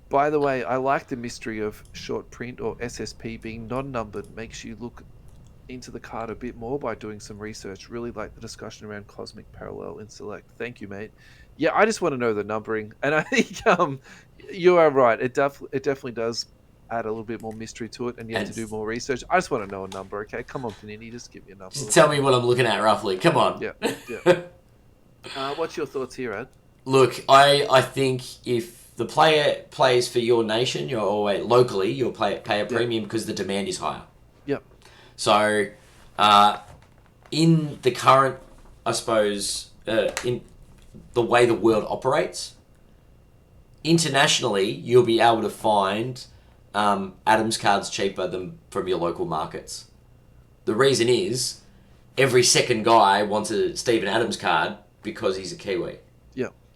Speaker 2: By the way, I like the mystery of short print or SSP being non-numbered. Makes you look into the card a bit more by doing some research. Really like the discussion around Cosmic Parallel in Select. Thank you, mate. Yeah, I just want to know the numbering, and I think you are right. It definitely does add a little bit more mystery to it, and you have to do more research. I just want to know a number. Okay, come on, Panini, just give me a number.
Speaker 1: Just tell me what I'm looking at roughly. Come on.
Speaker 2: Yeah. What's your thoughts here, Ad?
Speaker 1: Look, I think if the player plays for your nation, locally, you'll pay a premium because the demand is higher.
Speaker 2: Yep.
Speaker 1: So, in the current, I suppose, in the way the world operates, internationally, you'll be able to find Adams cards cheaper than from your local markets. The reason is, every second guy wants a Steven Adams card because he's a Kiwi.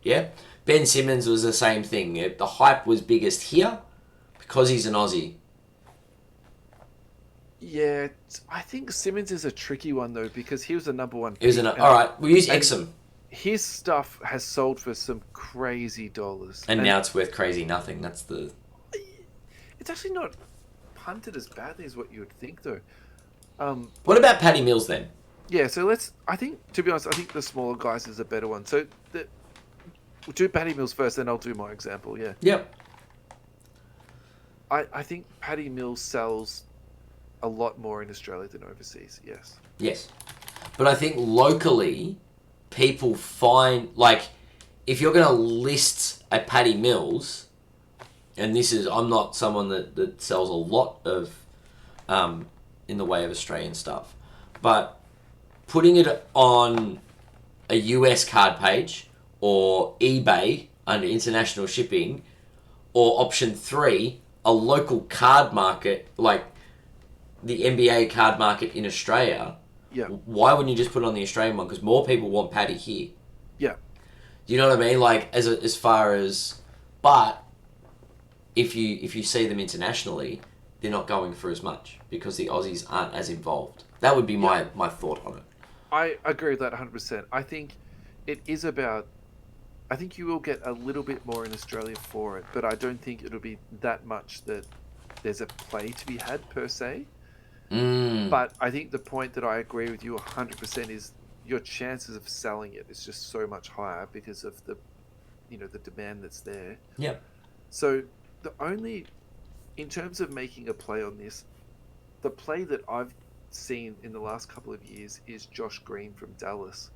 Speaker 1: Yeah? Ben Simmons was the same thing. The hype was biggest here because he's an Aussie.
Speaker 2: Yeah, I think Simmons is a tricky one, though, because he was the number one
Speaker 1: pick. Alright, we'll use Exum.
Speaker 2: His stuff has sold for some crazy dollars.
Speaker 1: And now it's worth crazy nothing. That's the...
Speaker 2: It's actually not punted as badly as what you would think, though.
Speaker 1: What about Patty Mills, then?
Speaker 2: Yeah, so to be honest, I think the smaller guys is a better one. So, we'll do Patty Mills first, then I'll do my example, yeah.
Speaker 1: Yep.
Speaker 2: I think Patty Mills sells a lot more in Australia than overseas, yes.
Speaker 1: Yes. But I think locally, people find, if you're going to list a Patty Mills, and I'm not someone that sells a lot of, in the way of Australian stuff, but putting it on a US card page, or eBay under international shipping, or option 3, a local card market, like the NBA card market in Australia, why wouldn't you just put it on the Australian one? Because more people want Patty here.
Speaker 2: Yeah.
Speaker 1: Do you know what I mean? As far as... But if you see them internationally, they're not going for as much because the Aussies aren't as involved. That would be my thought on it.
Speaker 2: I agree with that 100%. I think it is about. I think you will get a little bit more in Australia for it, but I don't think it'll be that much that there's a play to be had per se.
Speaker 1: Mm.
Speaker 2: But I think the point that I agree with you 100% is your chances of selling it is just so much higher because of the demand that's there.
Speaker 1: Yep.
Speaker 2: So the only, in terms of making a play on this, the play that I've seen in the last couple of years is Josh Green from Dallas.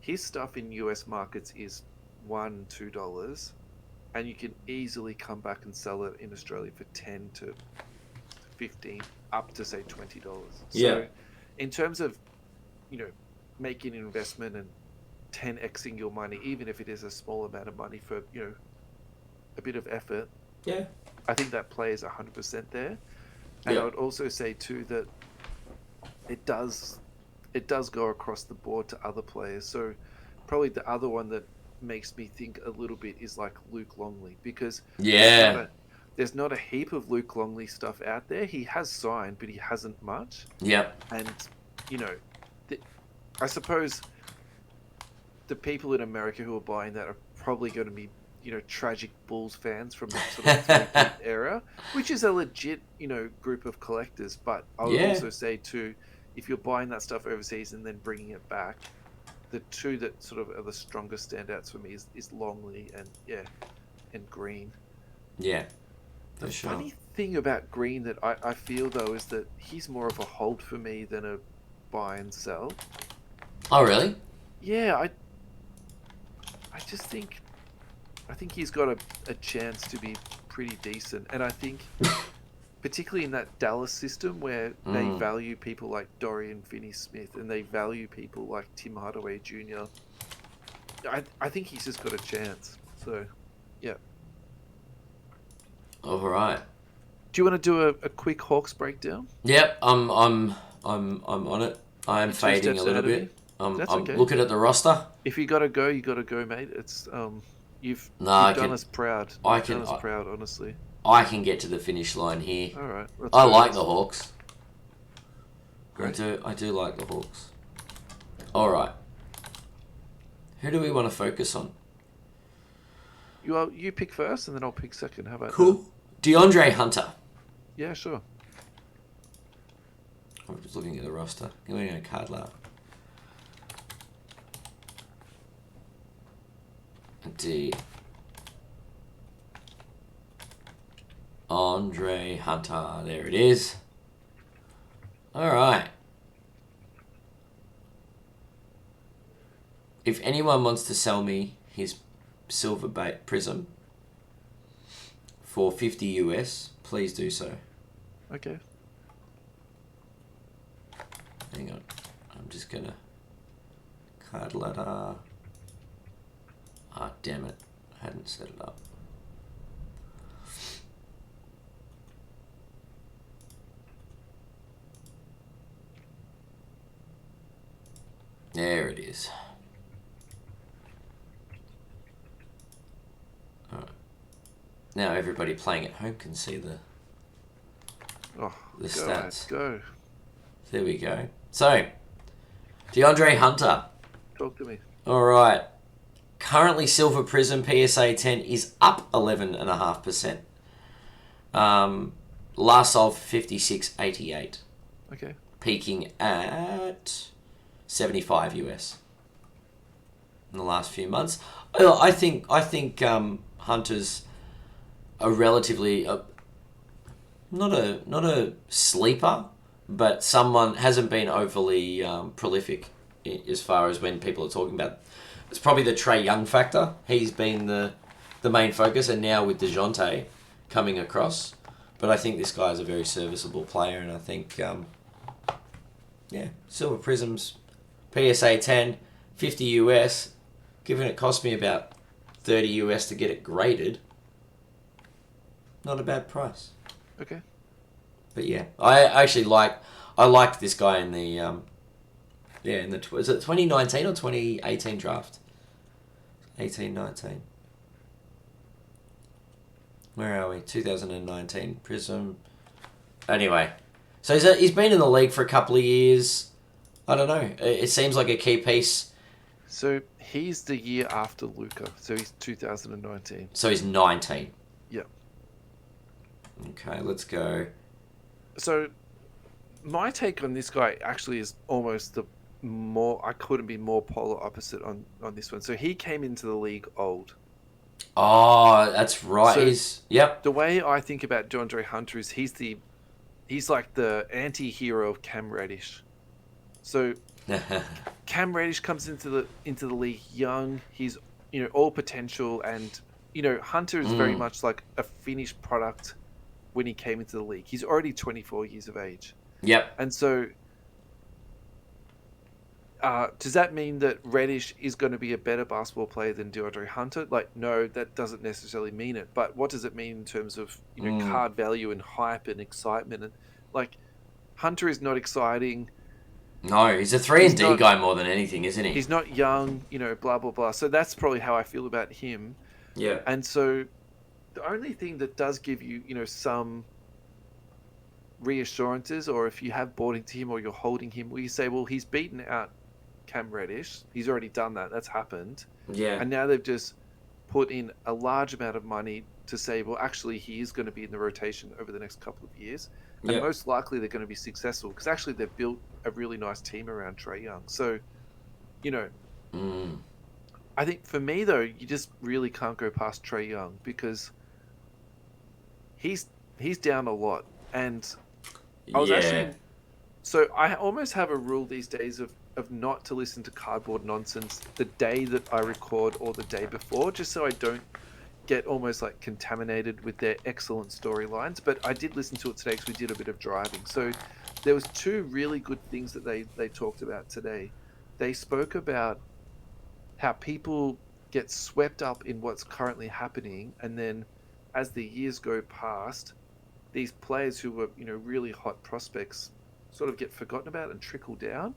Speaker 2: His stuff in US markets is $1, $2, and you can easily come back and sell it in Australia for 10 to 15, up to say $20.
Speaker 1: Yeah.
Speaker 2: So in terms of, you know, making an investment and 10xing your money, even if it is a small amount of money for, a bit of effort,
Speaker 1: Yeah.
Speaker 2: I think that play is 100% there. And I
Speaker 1: Yeah.
Speaker 2: would also say too that it does go across the board to other players. So probably the other one that makes me think a little bit is like Luke Longley, because
Speaker 1: Yeah.
Speaker 2: there's not a heap of Luke Longley stuff out there. He has signed, but he hasn't much.
Speaker 1: Yep.
Speaker 2: And you know, the, I suppose the people in America who are buying that are probably going to be, tragic Bulls fans from that sort of three-peat era, which is a legit, group of collectors. But I would
Speaker 1: Yeah.
Speaker 2: also say too, if you're buying that stuff overseas and then bringing it back, the two that sort of are the strongest standouts for me is Longley and Green.
Speaker 1: Yeah.
Speaker 2: The
Speaker 1: For sure.
Speaker 2: funny thing about Green that I feel though is that he's more of a hold for me than a buy and sell.
Speaker 1: Oh, really?
Speaker 2: Yeah, I just think he's got a chance to be pretty decent, and I think particularly in that Dallas system where they value people like Dorian Finney-Smith and they value people like Tim Hardaway Jr. I think he's just got a chance. So, yeah.
Speaker 1: All right.
Speaker 2: Do you want to do a quick Hawks breakdown?
Speaker 1: Yep. I'm on it. I am
Speaker 2: You're two
Speaker 1: fading
Speaker 2: steps
Speaker 1: a little
Speaker 2: ahead of me.
Speaker 1: bit. I'm
Speaker 2: That's okay.
Speaker 1: looking at the roster.
Speaker 2: If you gotta go, you gotta go, mate. It's you've done us proud. You've done us proud, honestly.
Speaker 1: I can get to the finish line here.
Speaker 2: All right.
Speaker 1: I like the Hawks.
Speaker 2: Great.
Speaker 1: I do like the Hawks. All right. Who do we want to focus on?
Speaker 2: You pick first, and then I'll pick second. How about
Speaker 1: Cool. DeAndre Hunter.
Speaker 2: that? Yeah, sure.
Speaker 1: I'm just looking at the roster. Going in a card lab. Andre Hunter. There it is. All right. If anyone wants to sell me his silver bait prism for 50 US, please do so.
Speaker 2: Okay.
Speaker 1: Hang on. I'm just gonna card ladder. Ah, damn it. I hadn't set it up. There it is. All right. Now everybody playing at home can see the stats.
Speaker 2: Go.
Speaker 1: There we go. So, DeAndre Hunter.
Speaker 2: Talk to me.
Speaker 1: All right. Currently, Silver Prism PSA 10 is up 11.5%. Last sold for 56.88.
Speaker 2: Okay.
Speaker 1: Peaking at 75 US in the last few months. I think Hunter's a relatively not a sleeper, but someone hasn't been overly prolific as far as when people are talking about. It's probably the Trae Young factor. He's been the main focus, and now with DeJounte coming across. But I think this guy is a very serviceable player, and I think, Silver Prisms, PSA 10, 50 US, given it cost me about 30 US to get it graded, not a bad price.
Speaker 2: Okay.
Speaker 1: But yeah, I liked this guy in the was it 2019 or 2018 draft? 18-19. Where are we? 2019 Prism. Anyway, so he's been in the league for a couple of years. I don't know. It seems like a key piece.
Speaker 2: So he's the year after Luca. So he's 2019.
Speaker 1: So he's 19.
Speaker 2: Yeah.
Speaker 1: Okay, let's go.
Speaker 2: So my take on this guy actually is almost I couldn't be more polar opposite on this one. So he came into the league old.
Speaker 1: Oh, that's right.
Speaker 2: So
Speaker 1: Yep.
Speaker 2: the way I think about DeAndre Hunter is he's like the anti-hero of Cam Reddish. So Cam Reddish comes into the league young. He's all potential, and Hunter is very much like a finished product when he came into the league. He's already 24 years of age.
Speaker 1: Yep.
Speaker 2: And so does that mean that Reddish is going to be a better basketball player than DeAndre Hunter? Like, no, that doesn't necessarily mean it. But what does it mean in terms of card value and hype and excitement? And like, Hunter is not exciting.
Speaker 1: No, he's a 3-and-D guy more than anything, isn't he?
Speaker 2: He's not young, blah, blah, blah. So that's probably how I feel about him.
Speaker 1: Yeah.
Speaker 2: And so the only thing that does give you, some reassurances, or if you have bought into him or you're holding him, where you say, well, he's beaten out Cam Reddish. He's already done that. That's happened.
Speaker 1: Yeah.
Speaker 2: And now they've just put in a large amount of money to say, well, actually, he is going to be in the rotation over the next couple of years. And most likely they're going to be successful because actually they've built a really nice team around Trae Young. So, I think for me, though, you just really can't go past Trae Young because he's down a lot. And I was actually... So I almost have a rule these days of not to listen to cardboard nonsense the day that I record or the day before, just so I don't get almost like contaminated with their excellent storylines. But I did listen to it today because we did a bit of driving. So there was two really good things that they talked about today. They spoke about how people get swept up in what's currently happening, and then as the years go past, these players who were really hot prospects sort of get forgotten about and trickle down.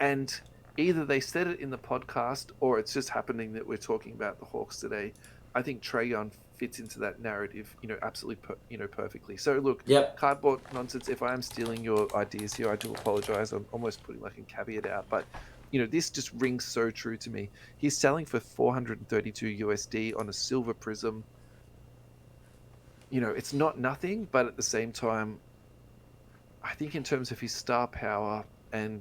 Speaker 2: And either they said it in the podcast or it's just happening that we're talking about the Hawks today. I think Trae Young fits into that narrative, absolutely, perfectly. So look, cardboard nonsense. If I am stealing your ideas here, I do apologize. I'm almost putting like a caveat out, but this just rings so true to me. He's selling for $432 USD on a silver prism. It's not nothing, but at the same time, I think in terms of his star power, and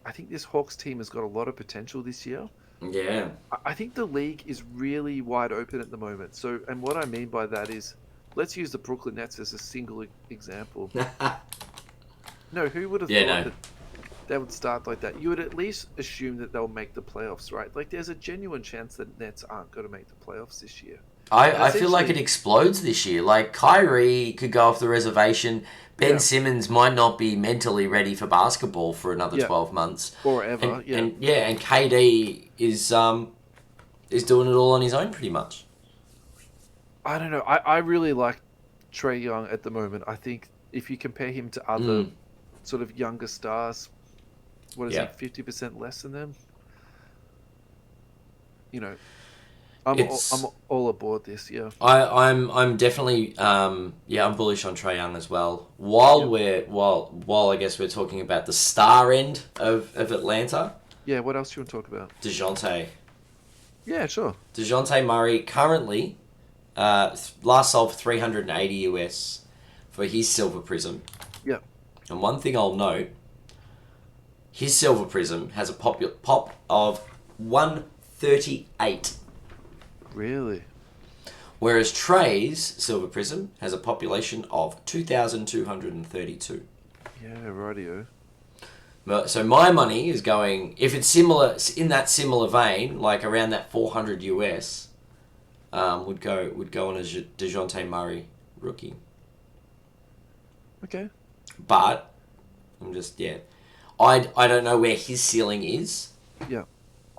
Speaker 2: I think this Hawks team has got a lot of potential this year.
Speaker 1: Yeah.
Speaker 2: I think the league is really wide open at the moment. So, and what I mean by that is, let's use the Brooklyn Nets as a single example. No, who would have thought that they would start like that? You would at least assume that they'll make the playoffs, right? Like, there's a genuine chance that Nets aren't going to make the playoffs this year.
Speaker 1: I feel like it explodes this year. Like, Kyrie could go off the reservation. Ben Simmons might not be mentally ready for basketball for another 12 months.
Speaker 2: Or ever,
Speaker 1: and KD is doing it all on his own pretty much.
Speaker 2: I don't know. I really like Trae Young at the moment. I think if you compare him to other sort of younger stars, what is he, 50% less than them? I'm all aboard this, yeah.
Speaker 1: I'm definitely I'm bullish on Trae Young as well. While I guess we're talking about the star end of Atlanta.
Speaker 2: Yeah, what else do you want to talk about?
Speaker 1: DeJounte.
Speaker 2: Yeah, sure.
Speaker 1: DeJounte Murray currently last sold for $380 US for his silver prism.
Speaker 2: Yeah.
Speaker 1: And one thing I'll note, his silver prism has a pop of 138.
Speaker 2: Really?
Speaker 1: Whereas Trae's silver prism has a population of 2,232.
Speaker 2: Yeah, rightio.
Speaker 1: So my money is going, if it's similar, in that similar vein, like around that 400 US, would go on a DeJounte Murray rookie.
Speaker 2: Okay.
Speaker 1: But I'm just I don't know where his ceiling is.
Speaker 2: Yeah.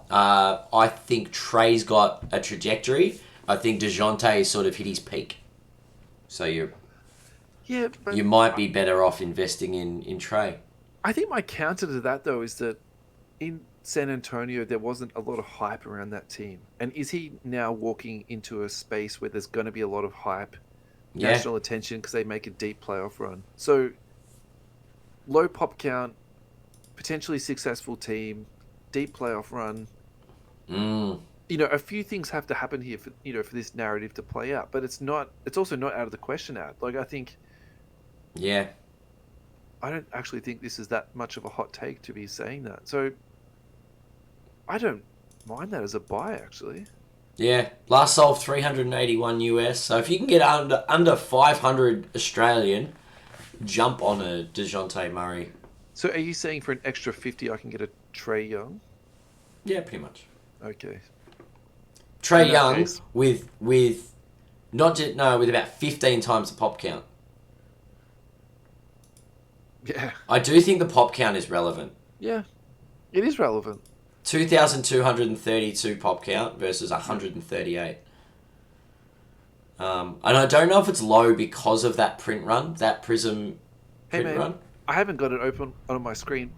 Speaker 1: I think Trae's got a trajectory. I think DeJounte sort of hit his peak. So you might be better off investing in Trae.
Speaker 2: I think my counter to that, though, is that in San Antonio, there wasn't a lot of hype around that team. And is he now walking into a space where there's going to be a lot of hype, national attention, because they make a deep playoff run? So low pop count, potentially successful team, deep playoff run. A few things have to happen here for for this narrative to play out, but it's also not out of the question out. Like, I think,
Speaker 1: Yeah.
Speaker 2: I don't actually think this is that much of a hot take to be saying that. So I don't mind that as a buy, actually.
Speaker 1: Yeah. Last sold 381 US. So if you can get under 500 Australian, jump on a DeJounte Murray.
Speaker 2: So are you saying for an extra 50 I can get a Trae Young?
Speaker 1: Yeah, pretty much.
Speaker 2: Okay.
Speaker 1: Trae Young with about 15 times the pop count.
Speaker 2: Yeah.
Speaker 1: I do think the pop count is relevant.
Speaker 2: Yeah. It is relevant.
Speaker 1: 2,232 pop count versus 138. And I don't know if it's low because of that print run, that Prism print run.
Speaker 2: I haven't got it open on my screen.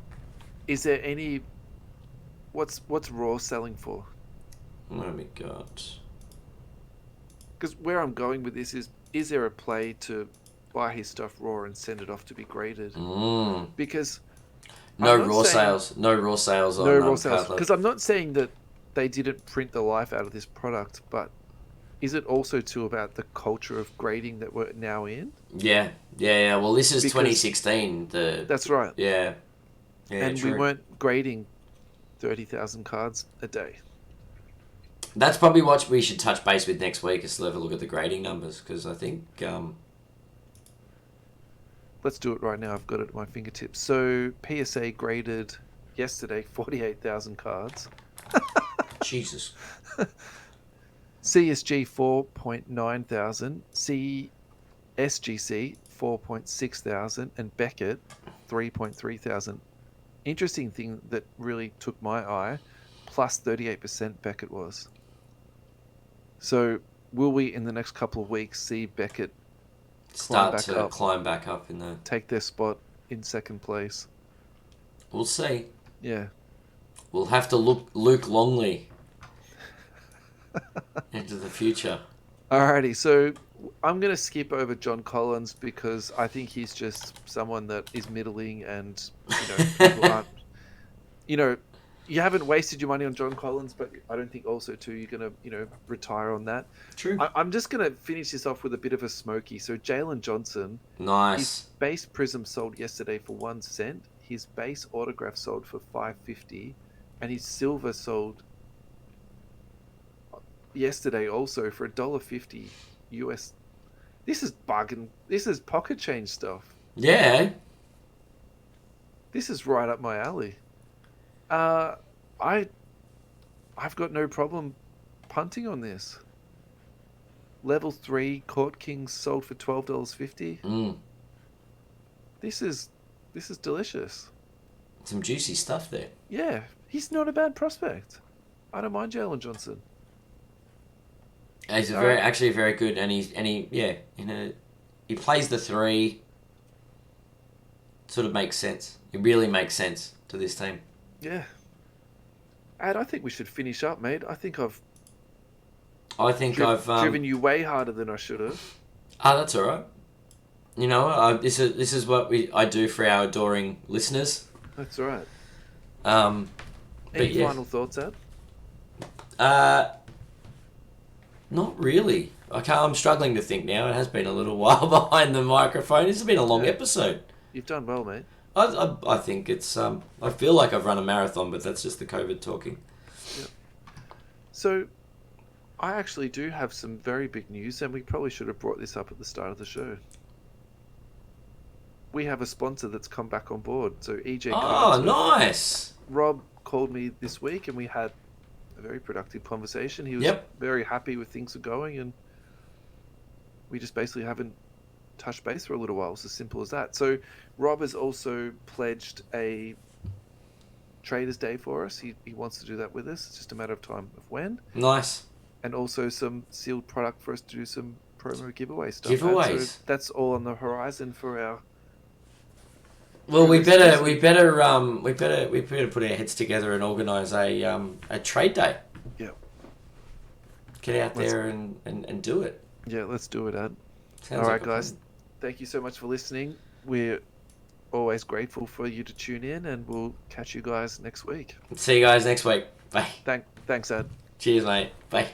Speaker 2: Is there any... What's Raw selling for?
Speaker 1: What have we got?
Speaker 2: Because where I'm going with this is there a play to buy his stuff raw and send it off to be graded? Because...
Speaker 1: No raw sales.
Speaker 2: Because I'm not saying that they didn't print the life out of this product, but is it also too about the culture of grading that we're now in?
Speaker 1: Yeah. Well, this is 2016.
Speaker 2: That's right.
Speaker 1: Yeah.
Speaker 2: And true. We weren't grading 30,000 cards a day.
Speaker 1: That's probably what we should touch base with next week, is to have a look at the grading numbers, because I think...
Speaker 2: Let's do it right now. I've got it at my fingertips. So PSA graded yesterday 48,000 cards.
Speaker 1: Jesus.
Speaker 2: CSG 4.9 thousand, CSGC 4.6 thousand, and Beckett 3.3 thousand. Interesting thing that really took my eye, plus 38% Beckett was. So will we in the next couple of weeks see Beckett
Speaker 1: climb back up in the...
Speaker 2: take their spot in second place?
Speaker 1: We'll see.
Speaker 2: Yeah.
Speaker 1: We'll have to look Luke Longley into the future.
Speaker 2: Alrighty, so I'm going to skip over John Collins because I think he's just someone that is middling, and people aren't... You haven't wasted your money on John Collins, but I don't think also too you're going to retire on that.
Speaker 1: True.
Speaker 2: I'm just going to finish this off with a bit of a smoky. So Jalen Johnson,
Speaker 1: nice.
Speaker 2: His base Prism sold yesterday for 1 cent. His base autograph sold for $5.50, and his silver sold yesterday also for $1.50 US. This is bargain. This is pocket change stuff.
Speaker 1: Yeah.
Speaker 2: This is right up my alley. I've got no problem punting on this. Level 3 Court Kings sold for $12.50. This is delicious.
Speaker 1: Some juicy stuff there.
Speaker 2: Yeah, he's not a bad prospect. I don't mind Jalen Johnson.
Speaker 1: He's actually very good, and he plays the 3. Sort of makes sense. It really makes sense to this team.
Speaker 2: Yeah. And I think we should finish up, mate. I think I've driven you way harder than I should have.
Speaker 1: That's all right. This is what I do for our adoring listeners.
Speaker 2: That's all right.
Speaker 1: Any
Speaker 2: final thoughts, Ad?
Speaker 1: Not really. I'm struggling to think now. It has been a little while behind the microphone. It's been a long episode.
Speaker 2: You've done well, mate.
Speaker 1: I think it's... I feel like I've run a marathon, but that's just the COVID talking.
Speaker 2: Yep. So, I actually do have some very big news, and we probably should have brought this up at the start of the show. We have a sponsor that's come back on board. So, EJ Carter.
Speaker 1: Oh, nice!
Speaker 2: Rob called me this week, and we had a very productive conversation. He was very happy with things are going, and we just basically haven't touched base for a little while. It's as simple as that. So Rob has also pledged a Traders Day for us. He wants to do that with us. It's just a matter of time of when.
Speaker 1: Nice.
Speaker 2: And also some sealed product for us to do some promo giveaway stuff.
Speaker 1: Giveaways.
Speaker 2: So that's all on the horizon for our...
Speaker 1: Well, we better put our heads together and organise a trade day.
Speaker 2: Yeah.
Speaker 1: Get out there and do it.
Speaker 2: Yeah, let's do it, Ad.
Speaker 1: Sounds
Speaker 2: all right,
Speaker 1: like
Speaker 2: guys. Thank you so much for listening. We're always grateful for you to tune in, and we'll catch you guys next week.
Speaker 1: See you guys next week. Bye.
Speaker 2: Thanks, Ed.
Speaker 1: Cheers, mate. Bye.